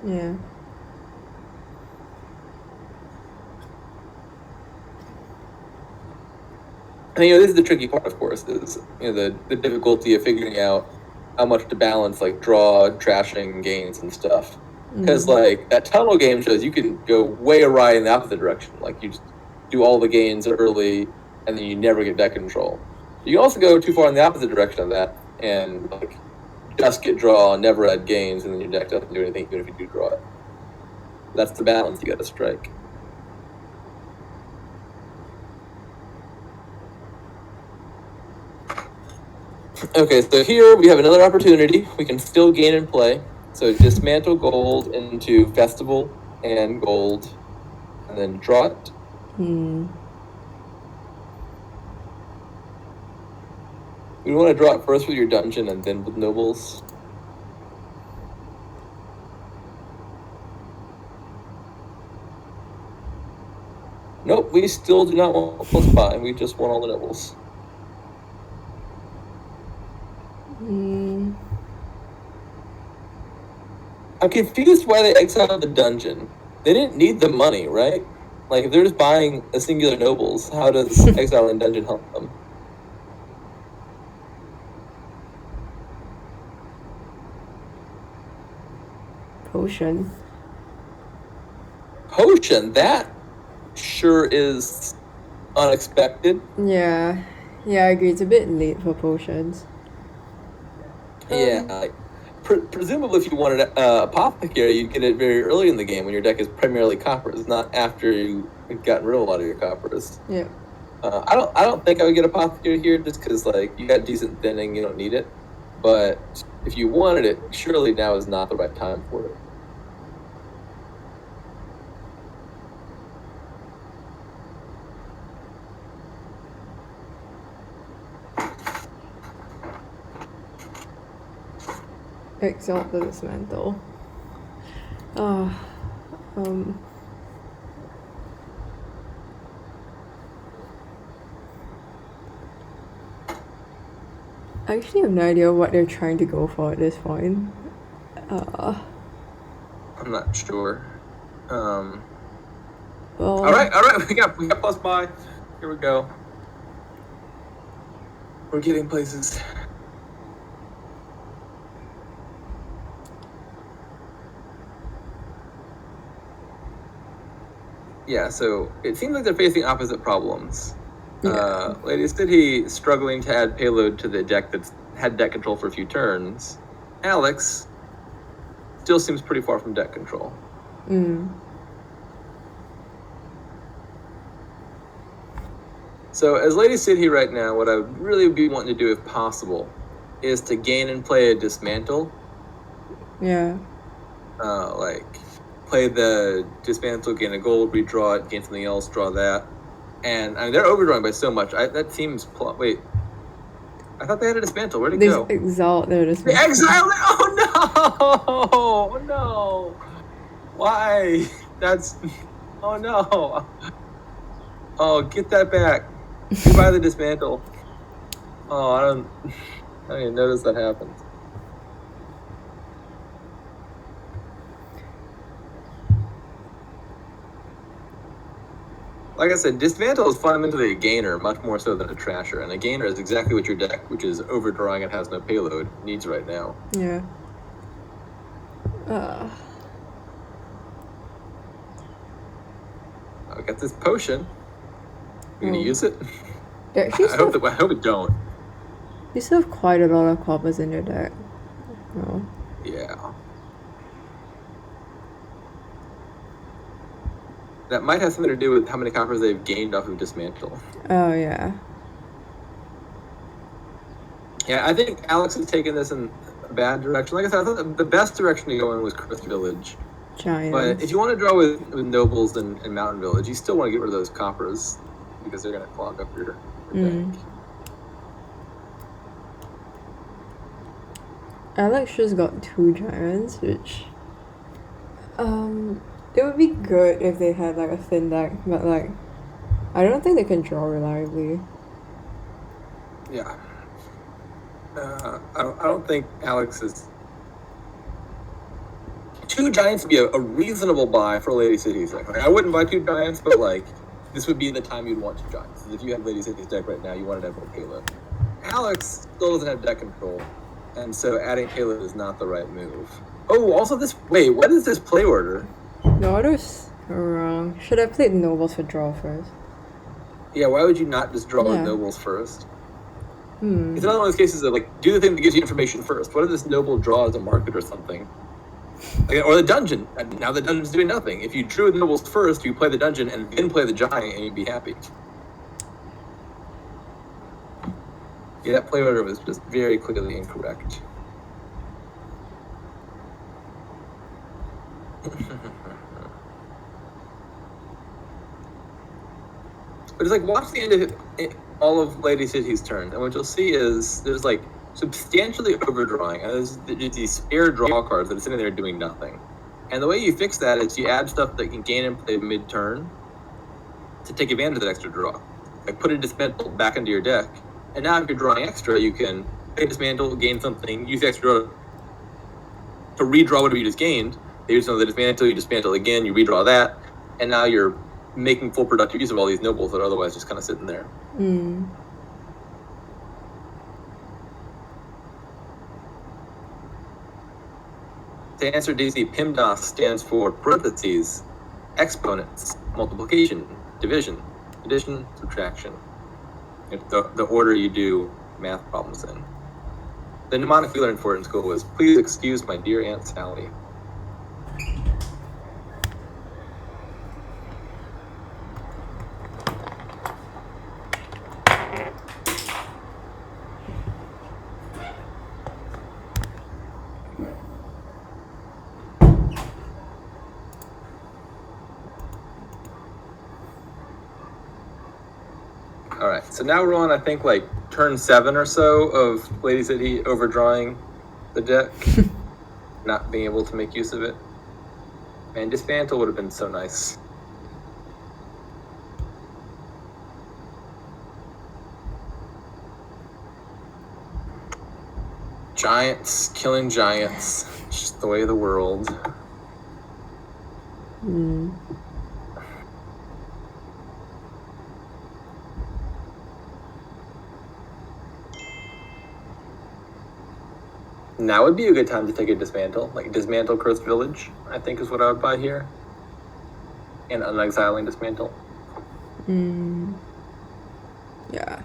Yeah. And this is the tricky part, of course, is the difficulty of figuring out how much to balance like draw, trashing, gains, and stuff. Because like that tunnel game shows you can go way awry in the opposite direction. Like you just do all the gains early, and then you never get deck control. You can also go too far in the opposite direction of that, and like just get draw, never add gains, and then your deck doesn't do anything even if you do draw it. That's the balance you got to strike. Okay, so here we have another opportunity. We can still gain and play. So dismantle gold into festival and gold, and then draw it. We want to draw it first with your dungeon and then with nobles. Nope, we still do not want +5. We just want all the nobles. I'm confused why they exiled the dungeon. They didn't need the money, right? Like, if they're just buying a singular nobles, how does exiling dungeon help them? Potion. Potion? That sure is unexpected. Yeah. Yeah, I agree. It's a bit late for potions. Yeah, like, presumably if you wanted Apothecary, you'd get it very early in the game when your deck is primarily coppers, not after you've gotten rid of a lot of your coppers. Yeah. I don't think I would get Apothecary here just because like you got decent thinning, you don't need it. But if you wanted it, surely now is not the right time for it. Exalt the dismantle. I actually have no idea what they're trying to go for at this point. I'm not sure. Well, all right, we got +5. Here we go. We're getting places. Yeah, so it seems like they're facing opposite problems. Yeah. Lady Sidhe struggling to add payload to the deck that's had deck control for a few turns. Alex still seems pretty far from deck control. So as Lady Sidhe right now, what I would really be wanting to do if possible is to gain and play a dismantle. Yeah. Like play the dismantle, gain a gold, redraw it, gain something else, draw that. And I mean, they're overdrawing by so much. That seems wait. I thought they had a dismantle. Where'd it go? They exiled their dismantle. They exiled it. Oh no! Why? That's. Oh no! Oh, get that back. Goodbye the dismantle. Oh, I don't even notice that happened. Like I said, dismantle is fundamentally a gainer, much more so than a trasher, and a gainer is exactly what your deck, which is overdrawing and has no payload, needs right now. Yeah. I got this potion. You gonna use it? I hope it don't. You still have quite a lot of coppers in your deck. Oh. Yeah. That might have something to do with how many coppers they've gained off of dismantle. Oh yeah. Yeah, I think Alex has taken this in a bad direction. Like I said, I thought the best direction to go in was Crest Village. Giants. But if you want to draw with nobles and Mountain Village, you still want to get rid of those coppers because they're going to clog up your deck. Alex just got 2 giants, which it would be good if they had like a thin deck, but like I don't think they can draw reliably. Yeah. I don't think Alex is 2 giants would be a reasonable buy for Lady City's deck. Like, I wouldn't buy 2 giants, but like this would be the time you'd want 2 giants. If you had Lady City's deck right now, you wanted to have more payload. Alex still doesn't have deck control, and so adding payload is not the right move. Oh, also this. Wait, what is this play order? The order's wrong. Should I played nobles for draw first? Yeah, why would you not just draw with nobles first? Hmm. It's another one of those cases of like, do the thing that gives you information first. What if this noble draws a market or something? Like, or the dungeon. Now the dungeon's doing nothing. If you drew the nobles first, you play the dungeon and then play the giant, and you'd be happy. Yeah, that play order was just very clearly incorrect. But it's like, watch the end of all of Lady City's turn, and what you'll see is there's like substantially overdrawing, and there's these spare draw cards that are sitting there doing nothing. And the way you fix that is you add stuff that can gain and play mid-turn to take advantage of that extra draw. Like put a Dismantle back into your deck, and now if you're drawing extra, you can play Dismantle, gain something, use the extra to redraw whatever you just gained. You use the Dismantle, you Dismantle again, you redraw that, and now you're making full productive use of all these nobles that are otherwise just kind of sitting there. Hmm. To answer DC, PIMDOS stands for parentheses, exponents, multiplication, division, addition, subtraction. It's the order you do math problems in. The mnemonic we learned for it in school was, please excuse my dear Aunt Sally. All right, so now we're on, I think, like turn 7 or so of Lady City overdrawing the deck, not being able to make use of it. Man, Dismantle would have been so nice. Giants killing giants, just the way of the world. Hmm. Now would be a good time to take a Dismantle. Like Dismantle Cursed Village, I think is what I would buy here. And Unexiling Dismantle. Hmm. Yeah.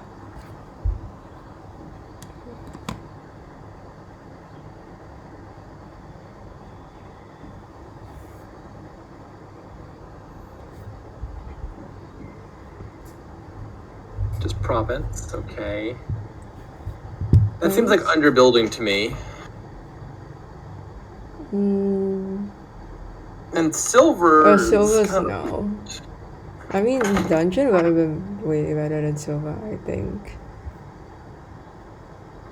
Just Province, okay. That seems like underbuilding to me. Hmm. And Silver. Silver's no. I mean, Dungeon would have been way better than Silver, I think.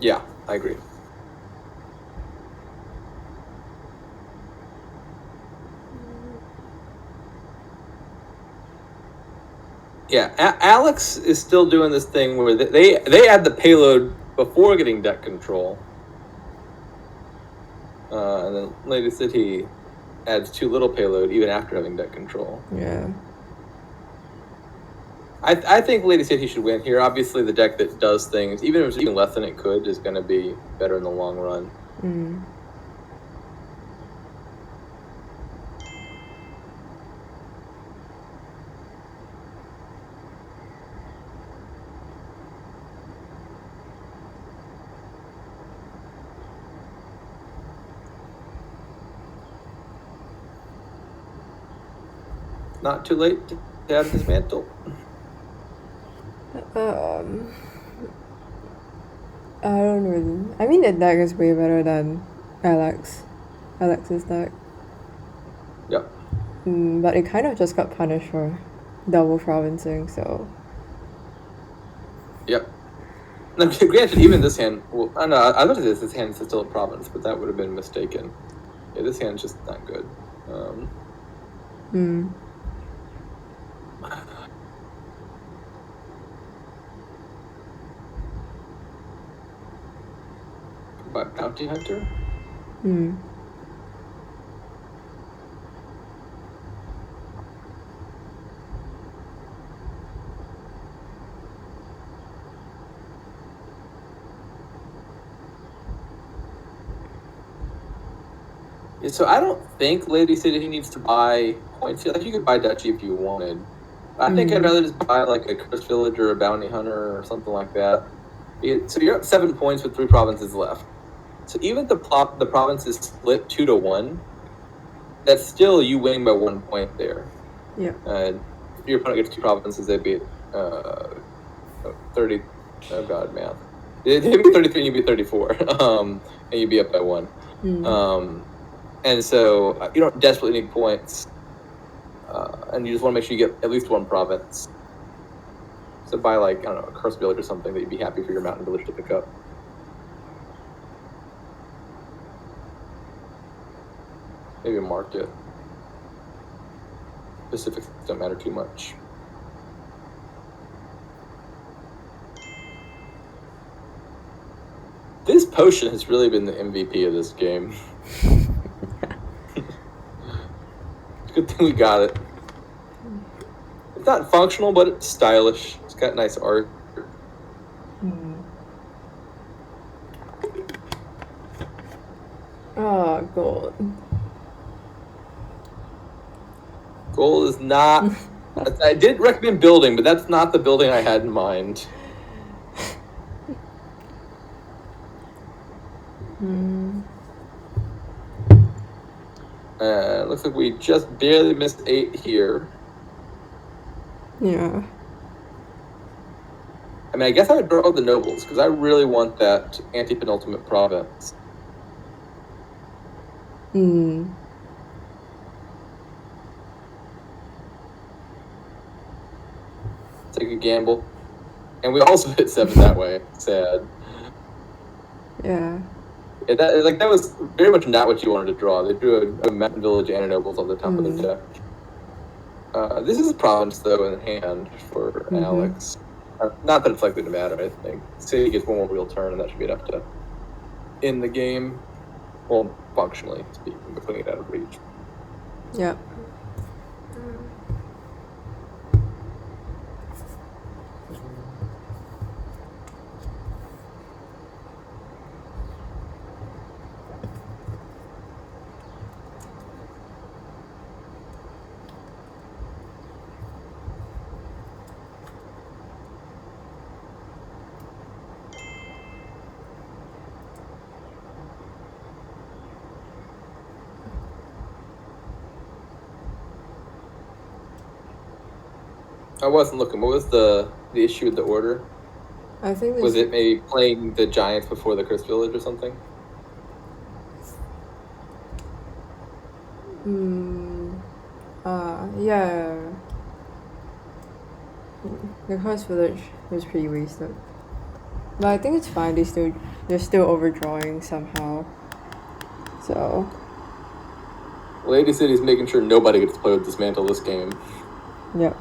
Yeah, I agree. Yeah, Alex is still doing this thing where they add the payload before getting deck control. And then Lady City adds too little payload even after having deck control. Yeah. I think Lady City should win here. Obviously, the deck that does things, even if it's even less than it could, is going to be better in the long run. Hmm. Not too late to add Dismantle. I don't really. I mean, the deck is way better than Alex's deck. Yep. But it kind of just got punished for double provincing, so. Yep. Now, granted, even this hand, well, I know, I looked at this hand is still a province, but that would have been mistaken. Yeah, this hand's just not good. By Bounty Hunter? So I don't think Lady City needs to buy points here. Like you could buy Duchy if you wanted. I think I'd rather just buy like a Cursed Village or a Bounty Hunter or something like that. So you're up 7 points with 3 provinces left. So even if the province is split 2-1, that's still you winning by 1 point there. Yeah. If your opponent gets 2 provinces, they'd be 30. Oh god, math. They'd be 33 and you'd be 34. And you'd be up by 1. And so you don't desperately need points. And you just want to make sure you get at least 1 province. So buy like, I don't know, a Cursed Village or something that you'd be happy for your Mountain Village to pick up. Maybe a market. Specifics don't matter too much. This potion has really been the MVP of this game. Good thing we got it. It's not functional, but it's stylish. It's got nice art. Oh, gold. Gold is not... I did recommend building, but that's not the building I had in mind. Looks like we just barely missed 8 here. Yeah. I mean, I guess I would draw the nobles, because I really want that anti-penultimate province. Take a gamble. And we also hit 7 that way. Sad. Yeah. Yeah, that was very much not what you wanted to draw. They drew a Mountain Village and a nobles on the top of the deck. This is a province, though, in hand for Alex. Not that it's likely to matter, I think. City gets 1 more real turn, and that should be enough to end the game. Well, functionally speaking, but putting it out of reach. Yep. I wasn't looking. What was the issue with the order? I think was it maybe playing the Giants before the Cursed Village or something? Yeah. The Cursed Village was pretty wasted. But I think it's fine. They're still overdrawing somehow. So. Lady City's making sure nobody gets to play with Dismantle this game. Yep.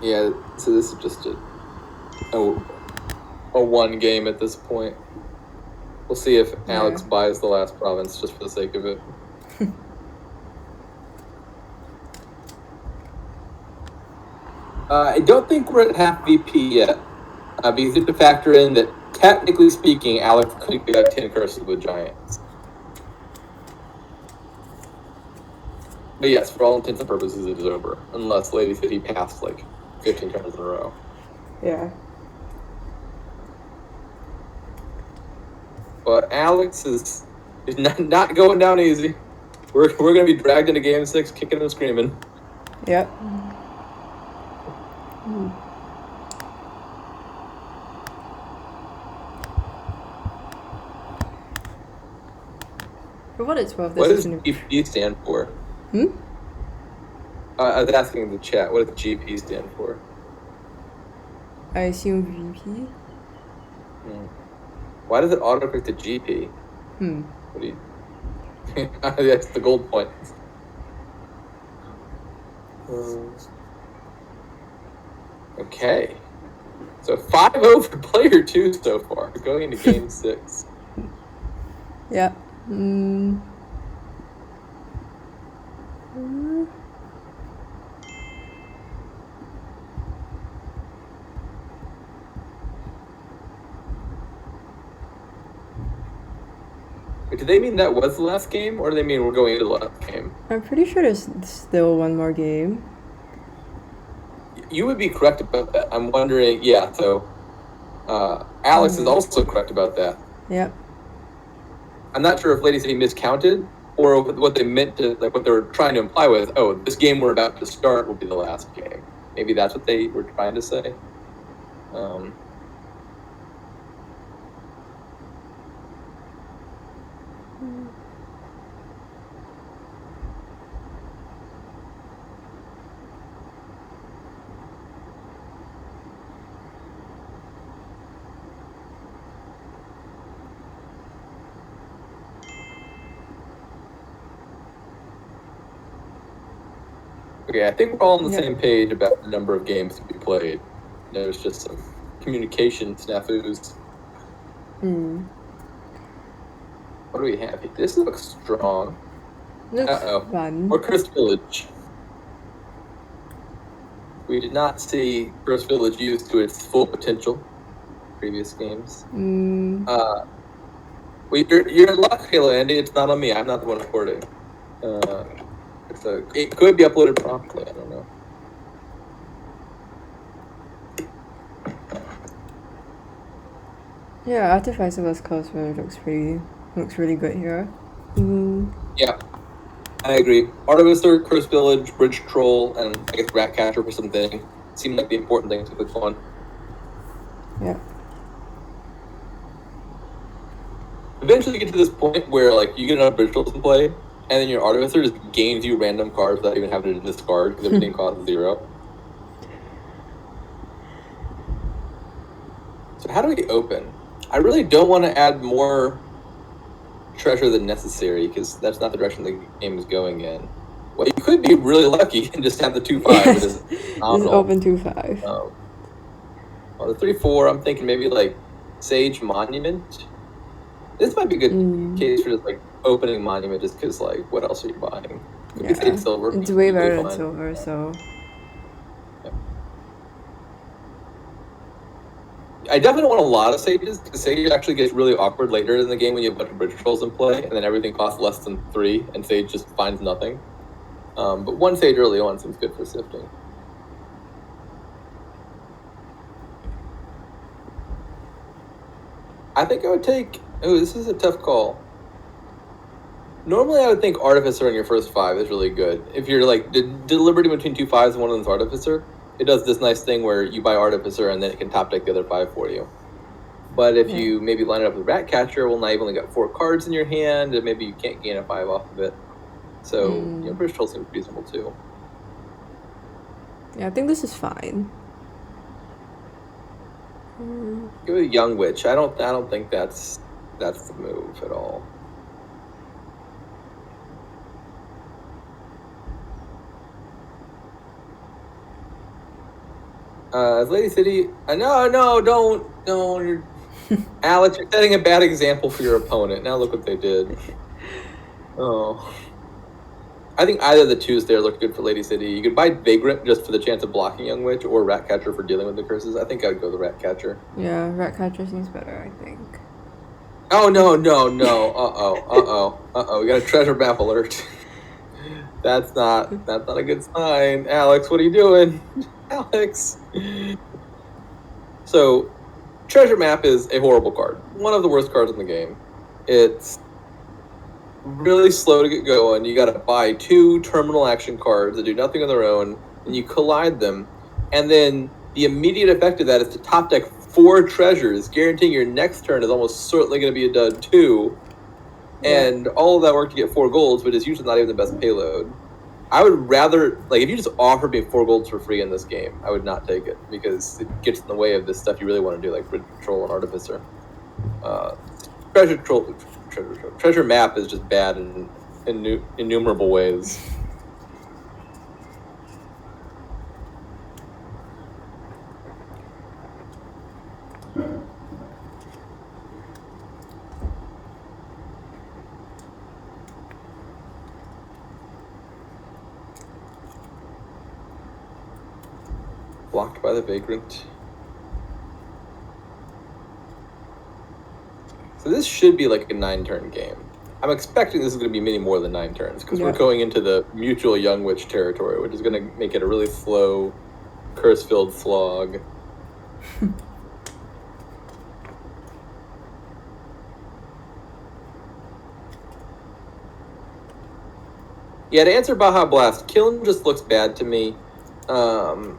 Yeah, so this is just a 1 game at this point. We'll see if Alex buys the last province just for the sake of it. I don't think we're at half VP yet. Because you have to factor in that, technically speaking, Alex could get 10 curses with Giants. But yes, for all intents and purposes, it is over. Unless Lady City passed, like, 15 turns in a row. Yeah. But Alex is not going down easy. We're going to be dragged into Game 6, kicking and screaming. Yep. For what it's worth, what does GP stand for? I was asking in the chat, what does GP stand for? I assume VP. Why does it autocorrect to GP? What do you... That's the gold point. Okay. So 5-0 for player 2 so far, going into game 6. Yep. Do they mean that was the last game, or do they mean we're going into the last game? I'm pretty sure there's still one more game. You would be correct about that. I'm wondering, yeah, so Alex is also correct about that. Yep. I'm not sure if Lady City miscounted, or what they meant to, like what they were trying to imply with, oh, this game we're about to start will be the last game. Maybe that's what they were trying to say. Okay, I think we're all on the same page about the number of games to be played. There's just some communication snafus. What do we have here? This looks strong. Looks fun. Or Cursed Village. We did not see Cursed Village used to its full potential in previous games. You're in luck, Halo Andy. It's not on me. I'm not the one recording. It could be uploaded promptly. I don't know. Yeah, Artificer vs. Cursed Village looks really good here. Yeah, I agree. Artificer, Cursed Village, Bridge Troll, and I guess Ratcatcher for something seem like the important things to click on. Yeah. Eventually, you get to this point where like you get enough Bridge Trolls to play, and then your Artificer just gains you random cards without even having to discard because everything costs 0. So how do we open? I really don't want to add more treasure than necessary because that's not the direction the game is going in. Well, you could be really lucky and just have the 2/5. Just open 2/5. Well, the 3/4, I'm thinking maybe like Sage Monument. This might be a good case for just like opening Monument just because like what else are you buying? Yeah. Silver. It's way better than silver, so. I definitely want a lot of Sages, because Sage actually gets really awkward later in the game when you have a bunch of Bridge Trolls in play, and then everything costs less than 3, and Sage just finds nothing. But one Sage early on seems good for sifting. I think I would take... Oh, this is a tough call. Normally I would think Artificer in your first 5 is really good. If you're like deliberating between 2 5s and one of them's Artificer, it does this nice thing where you buy Artificer and then it can top deck the other 5 for you. But if you maybe line it up with Ratcatcher, well, now you've only got 4 cards in your hand, and maybe you can't gain a 5 off of it. So, Bridge Troll seems reasonable too. Yeah, I think this is fine. Go with Young Witch. I don't think that's the move at all. Lady City, no, don't, you're, Alex, you're setting a bad example for your opponent. Now look what they did. Oh. I think either of the 2s there look good for Lady City. You could buy Vagrant just for the chance of blocking Young Witch, or Ratcatcher for dealing with the curses. I think I would go the Ratcatcher. Yeah, Ratcatcher seems better, I think. Oh, no. Uh-oh. We got a treasure map alert. That's not a good sign. Alex, what are you doing? Alex. So, treasure map is a horrible card. One of the worst cards in the game. It's really slow to get going. You gotta buy 2 terminal action cards that do nothing on their own, and you collide them, and then the immediate effect of that is to top deck 4 treasures, guaranteeing your next turn is almost certainly going to be a dud too. And all of that work to get 4 golds, but it's usually not even the best payload. I would rather, like, if you just offer me 4 golds for free in this game, I would not take it, because it gets in the way of this stuff you really want to do, like Bridge Troll and Artificer. Treasure map is just bad in innumerable ways. Blocked by the Vagrant. So this should be like a 9-turn game. I'm expecting this is going to be many more than 9 turns, because we're going into the mutual Young Witch territory, which is going to make it a really slow, curse-filled slog. Yeah, to answer Baja Blast, Kiln just looks bad to me.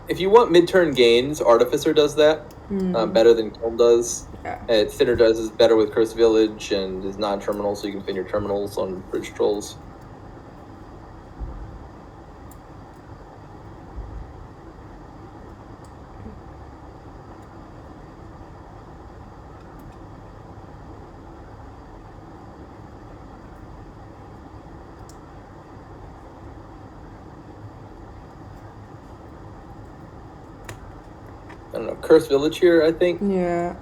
If you want mid-turn gains, Artificer does that better than Kiln does. Yeah. Thinner does is better with Cursed Village and is non-terminal, so you can fin your terminals on Bridge Trolls. I don't know, Cursed Village here, I think. Yeah.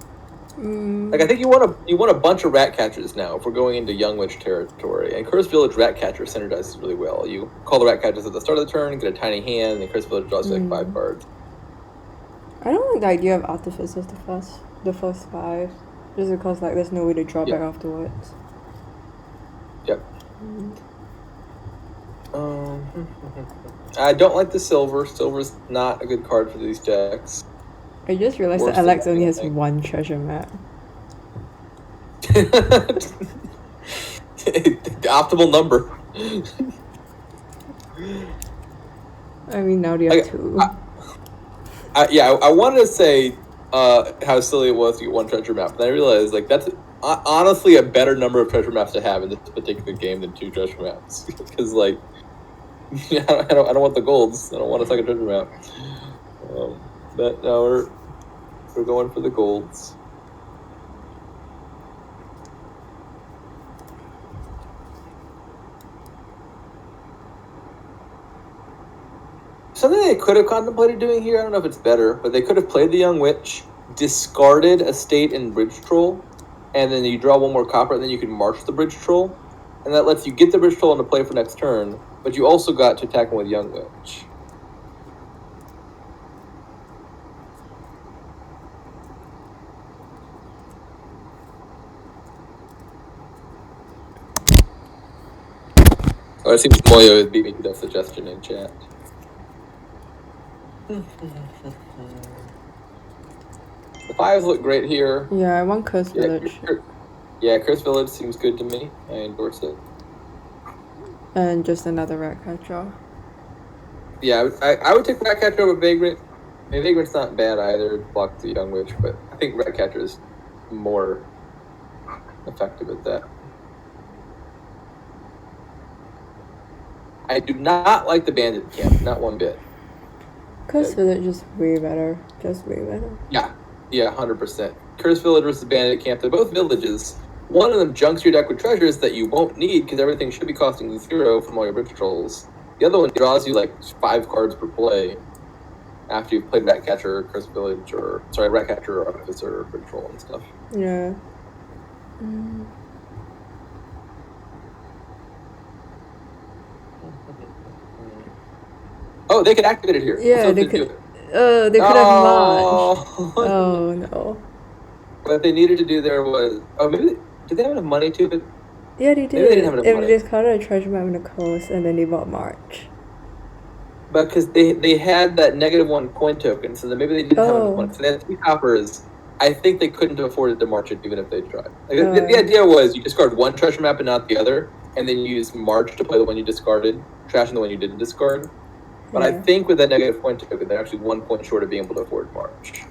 Like, I think you want a bunch of rat catchers now if we're going into Young Witch territory. And Cursed Village rat catcher synergizes really well. You call the rat catchers at the start of the turn, get a tiny hand, and then Cursed Village draws you like 5 cards. I don't like the idea of Artificers the first 5. Just because like there's no way to draw back afterwards. Yep. I don't like the silver. Silver's not a good card for these decks. I just realized that Alex only has 1 treasure map. The optimal number. I mean, now they have 2. I wanted to say how silly it was to get 1 treasure map, but I realized like that's honestly a better number of treasure maps to have in this particular game than 2 treasure maps. Because like, I don't want the golds. I don't want a second treasure map. But now we're going for the golds. Something they could have contemplated doing here, I don't know if it's better, but they could have played the Young Witch, discarded a state in Bridge Troll, and then you draw 1 more copper, and then you can march the Bridge Troll, and that lets you get the Bridge Troll into play for next turn, but you also got to attack him with Young Witch. Oh, it seems Moyo beat me to that suggestion in chat. The 5s look great here. Yeah, I want Cursed Village. Yeah, Cursed Village seems good to me. I endorse it. And just another rat catcher. Yeah, I would take rat catcher over Vagrant. I mean, Vagrant's not bad either. It blocks the Young Witch, but I think rat catcher is more effective at that. I do not like the Bandit camp, not one bit. Cursed Village is way better. Just way better. Yeah, 100%. Cursed Village versus Bandit camp, they're both villages. One of them junks your deck with treasures that you won't need because everything should be costing you 0 from all your Bridge Trolls. The other one draws you like 5 cards per play after you've played Ratcatcher, Cursed Village, Ratcatcher, Artificer, Bridge Troll, and stuff. Yeah. Oh, they could activate it here. Yeah, they could. They could have marched. Oh no. What they needed to do there was maybe did they have enough money to? But yeah, they did. Maybe they didn't have enough money. They discarded a treasure map in the coast, and then they bought March. But because they had that -1 coin token, so then maybe they didn't have enough money. So they had 3 coppers. I think they couldn't have afforded to march it even if they tried. Like, the idea was you discard 1 treasure map and not the other, and then you use March to play the one you discarded, trashing the one you didn't discard. But I think with that -1 token, they're actually 1 point short of being able to afford March.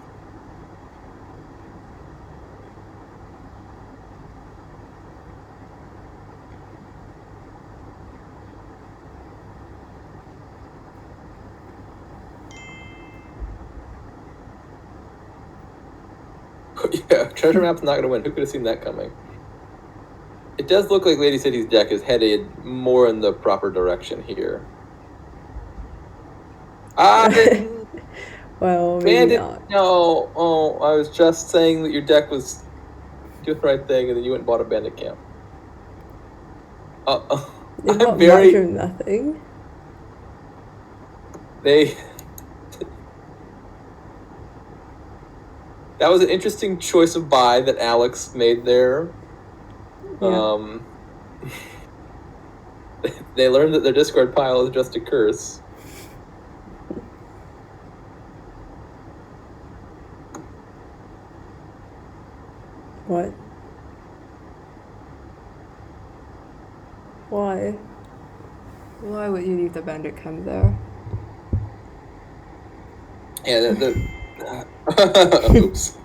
Yeah, treasure map's not going to win. Who could have seen that coming? It does look like Lady City's deck is headed more in the proper direction here. Well, maybe not. No, I was just saying that your deck was doing the right thing, and then you went and bought a bandit camp. They bought March from nothing. That was an interesting choice of buy that Alex made there. Yeah. They learned that their discard pile is just a curse. What? Why? Why would you leave the bandit camp there? Yeah, oops.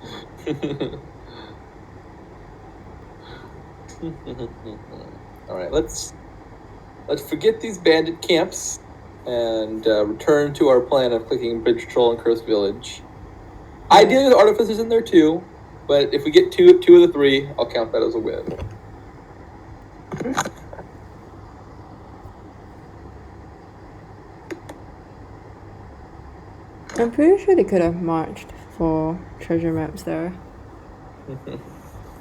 All right, let's forget these bandit camps and return to our plan of clicking Bridge Troll and Cursed Village. Yeah. Ideally, the Artificers in there too, but if we get two of the three, I'll count that as a win. I'm pretty sure they could have marched for treasure maps there.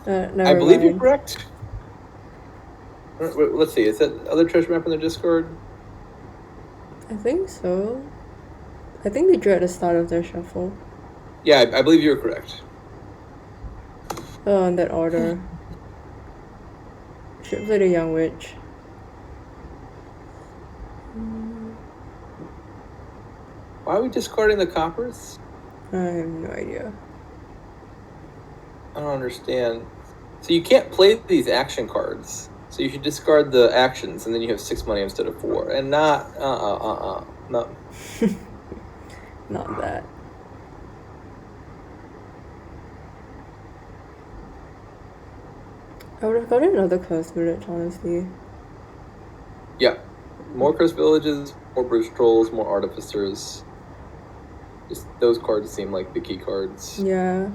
I believe you're correct. Let's see, is that other treasure map in the Discord? I think so. I think they drew at the start of their shuffle. Yeah, I believe you're correct. Oh, in that order. Should play the Young Witch. Why are we discarding the coppers? I have no idea. I don't understand. So you can't play these action cards. So you should discard the actions, and then you have 6 money instead of 4. And not, no. Not that. I would have gotten another Cursed Village, honestly. Yeah. More Cursed Villages, more Bridge Trolls, more Artificers. Just those cards seem like the key cards. Yeah.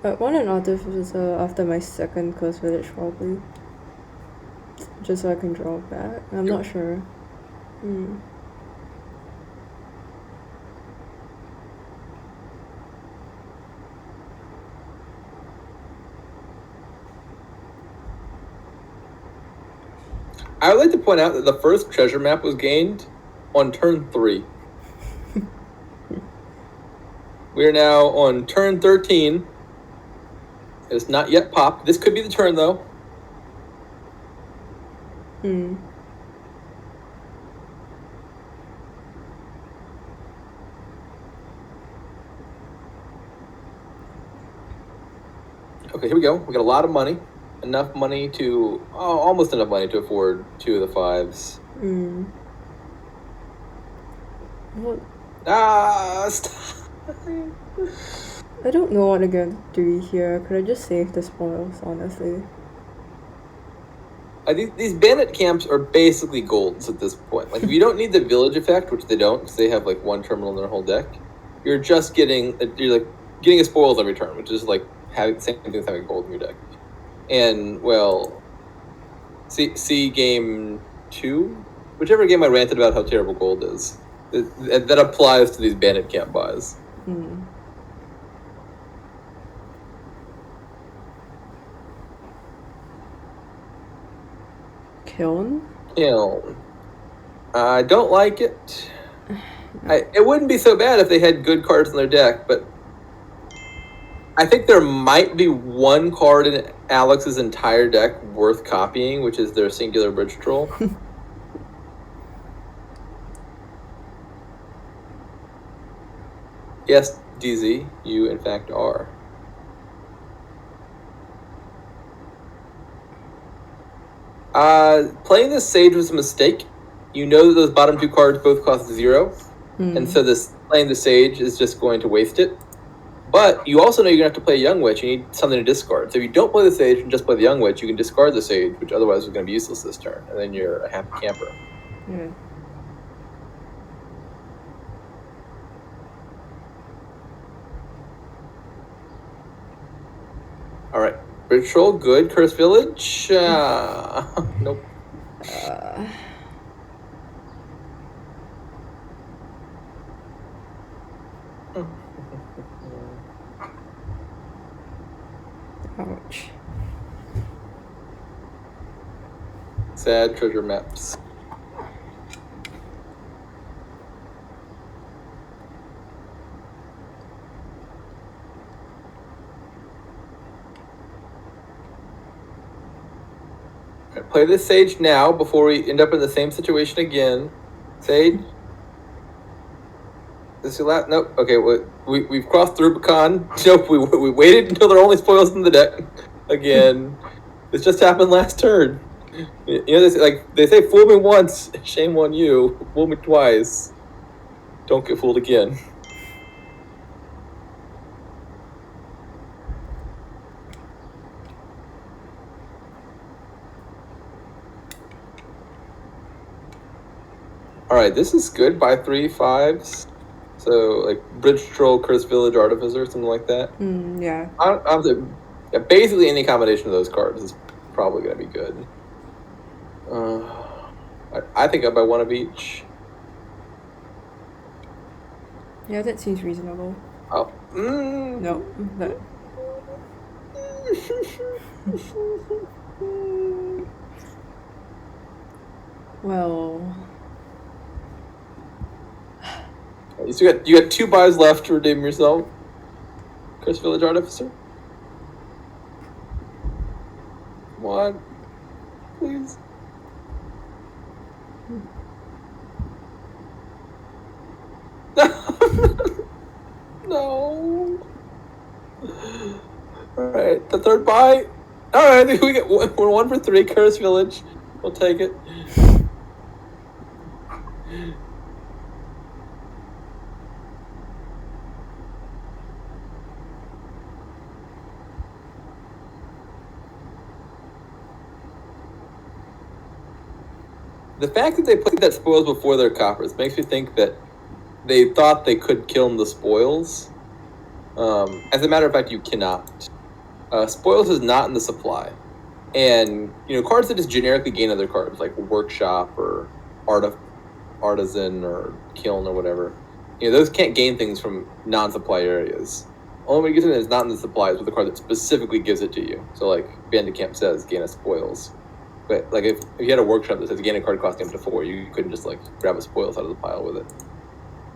I want an Artificer after my second Cursed Village, probably. Just so I can draw back. I'm not sure. I would like to point out that the first treasure map was gained on turn 3. We are now on turn 13. It's not yet popped. This could be the turn, though. Okay, here we go. We got a lot of money. Enough money to... Oh, almost enough money to afford 2 of the 5s. What? Stop. I don't know what I'm going to do here. Could I just save the spoils, honestly? These bandit camps are basically golds at this point. Like, if you don't need the village effect, which they don't, because they have like 1 terminal in their whole deck, you're just getting a spoils every turn, which is like having same thing as having gold in your deck. And well, see game 2, whichever game I ranted about how terrible gold is. That applies to these bandit camp buys. Kiln? I don't like it. It wouldn't be so bad if they had good cards in their deck, but I think there might be 1 card in Alex's entire deck worth copying, which is their Singular Bridge Troll. Yes, DZ, you in fact are. Playing this Sage was a mistake. You know that those bottom 2 cards both cost 0, and so playing the Sage is just going to waste it. But you also know you're going to have to play a Young Witch. You need something to discard. So if you don't play the Sage and just play the Young Witch, you can discard the Sage, which otherwise is going to be useless this turn, and then you're a happy camper. Yeah. All right. Bridge Troll, good. Cursed Village? Nope. Ouch. Sad treasure maps. Play this Sage now before we end up in the same situation again. Sage. This is your last. Nope. Okay. We've crossed the Rubicon. Nope. We waited until there are only spoils in the deck. Again. This just happened last turn. You know, they say, fool me once, shame on you. Fool me twice, don't get fooled again. All right, this is good. Buy 3 5s. So like Bridge Troll, Curse Village, Artificer, something like that. Yeah. Yeah, basically any combination of those cards is probably gonna be good. I think I'd buy 1 of each. Yeah, that seems reasonable. Oh. No, but... well... You got 2 buys left to redeem yourself. Curse Village Artificer. Come on. Please. No. Alright, the third buy. Alright, we're 1 for 3, Curse Village. We'll take it. The fact that they played that spoils before their coppers makes me think that they thought they could kill the spoils. As a matter of fact, you cannot. Spoils is not in the supply. And, cards that just generically gain other cards, like Workshop or Artisan or Kiln or whatever, those can't gain things from non-supply areas. Only way you get something that's not in the supply is with a card that specifically gives it to you. So, like Bandit Camp says, gain a spoils. But, like, if you had a Workshop that says gain a card costing up to 4, you couldn't just, like, grab a spoils out of the pile with it.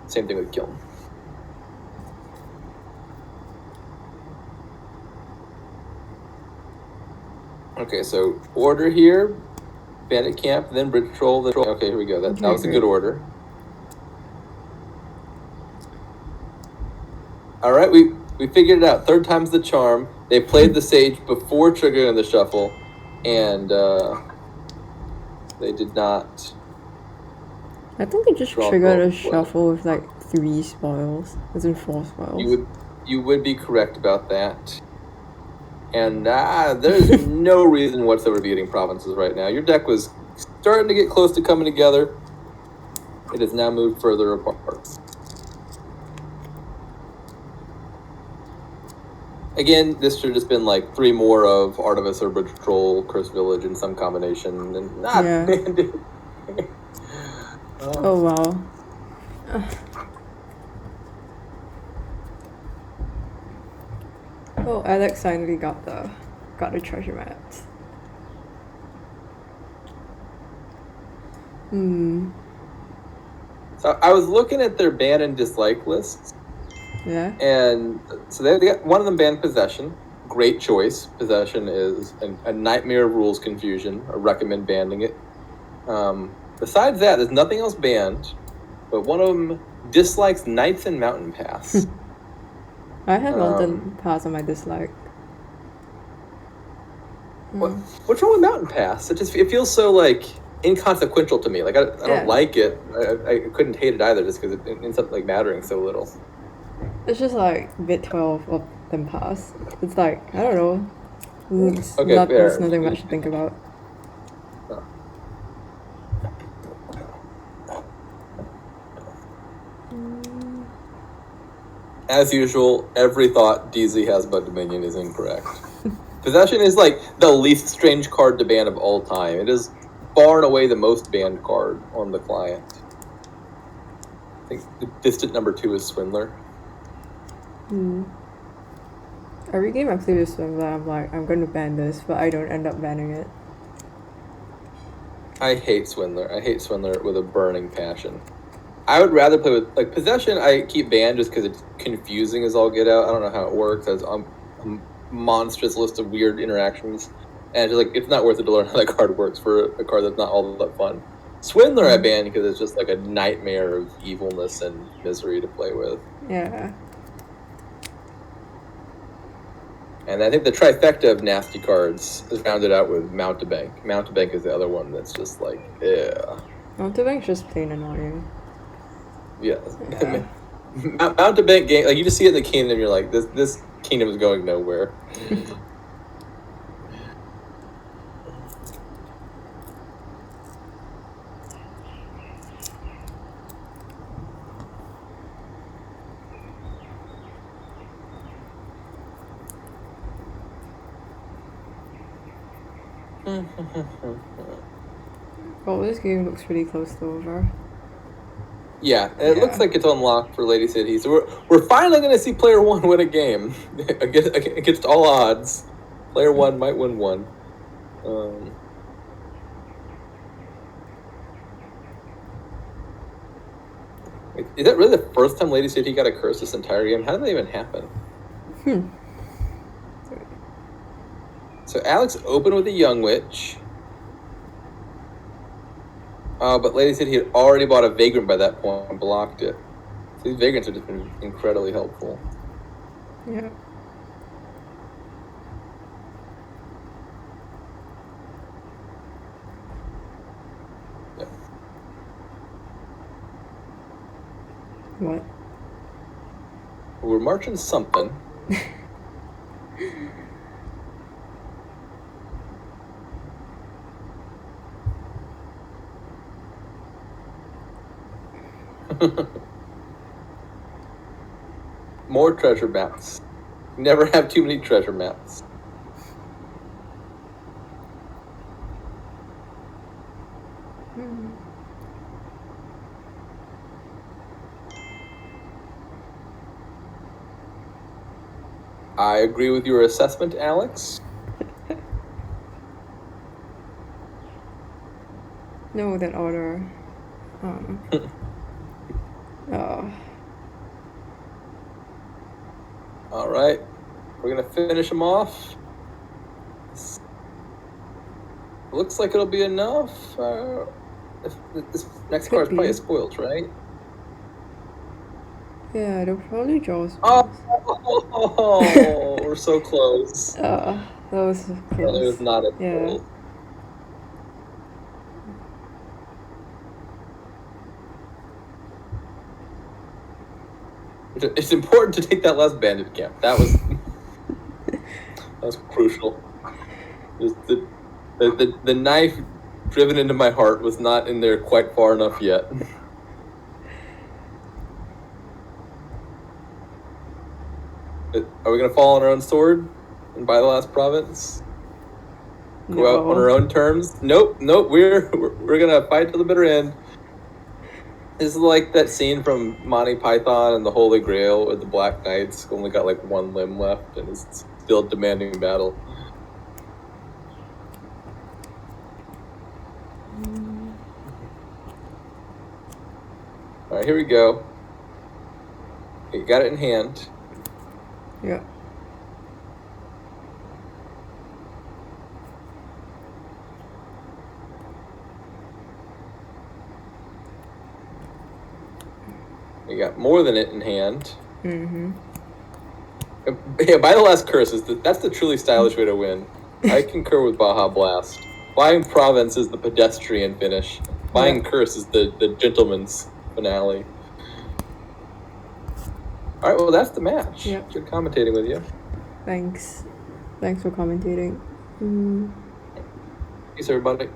Same thing with Kiln. Okay, so order here, Bandit Camp, then Bridge Troll, then Troll. Okay, here we go. That was a good order. All right, we figured it out. 3rd time's the charm. They played the Sage before triggering the shuffle, and they did not. I think they just triggered a shuffle with like 3 spoils, as in 4 spoils. You would be correct about that. And there's no reason whatsoever to be getting provinces right now. Your deck was starting to get close to coming together. It has now moved further apart. Again, this should have just been like 3 more of Artificer, Bridge Troll, Curse Village in some combination. And oh wow. Oh, Alex finally got the treasure maps. So I was looking at their ban and dislike lists. Yeah. And so they got one of them banned Possession. Great choice. Possession is a nightmare of rules confusion. I recommend banning it. Besides that, there's nothing else banned, but one of them dislikes Knights and Mountain Pass. I have Mountain Pass on my dislike. What's wrong with Mountain Pass? It feels so like inconsequential to me. Like I don't like it. I couldn't hate it either, just because it ends up like mattering so little. It's just like bit 12 of them pass. It's like, I don't know. There's nothing much to think about. As usual, every thought DZ has about Dominion is incorrect. Possession is like the least strange card to ban of all time. It is far and away the most banned card on the client. I think the distant number 2 is Swindler. Every game I play with Swindler, I'm like, I'm going to ban this, but I don't end up banning it. I hate Swindler. I hate Swindler with a burning passion. I would rather play with, like, Possession I keep banned just because it's confusing as all get out. I don't know how it works. There's a monstrous list of weird interactions. And just like it's not worth it to learn how that card works for a card that's not all that fun. Swindler I banned because it's just like a nightmare of evilness and misery to play with. Yeah. And I think the trifecta of nasty cards is rounded out with Mountebank. Mountebank is the other one that's just like, yeah. Mountebank's just plain annoying. Yeah. Mountebank game, like you just see it in the kingdom, you're like, this kingdom is going nowhere. Well, this game looks pretty close to over. Yeah, and it looks like it's unlocked for Lady Sidhe. So we're finally going to see player one win a game against all odds. Player one might win one. Is that really the first time Lady Sidhe got a curse this entire game? How did that even happen? So Alex opened with a Young Witch. But Lady Sidhe had already bought a Vagrant by that point and blocked it. So these Vagrants have just been incredibly helpful. Yeah. What? We're marching something. More treasure maps. Never have too many treasure maps. I agree with your assessment, Alex. No, that order. All right, we're gonna finish them off. Looks like it'll be enough. This next card is probably a spoilt, right? Yeah, they'll probably draw. Oh, we're so close. That was close. It was not a spoilt. It's important to take that last bandit camp. That was crucial. Just the knife driven into my heart was not in there quite far enough yet. Are we gonna fall on our own sword and buy the last province? Go out on our own terms? Nope. We're gonna fight to the bitter end. This is like that scene from Monty Python and the Holy Grail where the Black Knights only got like one limb left and is still demanding battle. Alright, here we go. Okay, got it in hand. Yeah. We got more than it in hand. Mm-hmm. Yeah, buy the last curse. That's the truly stylish way to win. I concur with Baja Blast. Buying province is the pedestrian finish. Buying curse is the gentleman's finale. All right, well, that's the match. Yep. Good commentating with you. Thanks for commentating. Peace, everybody.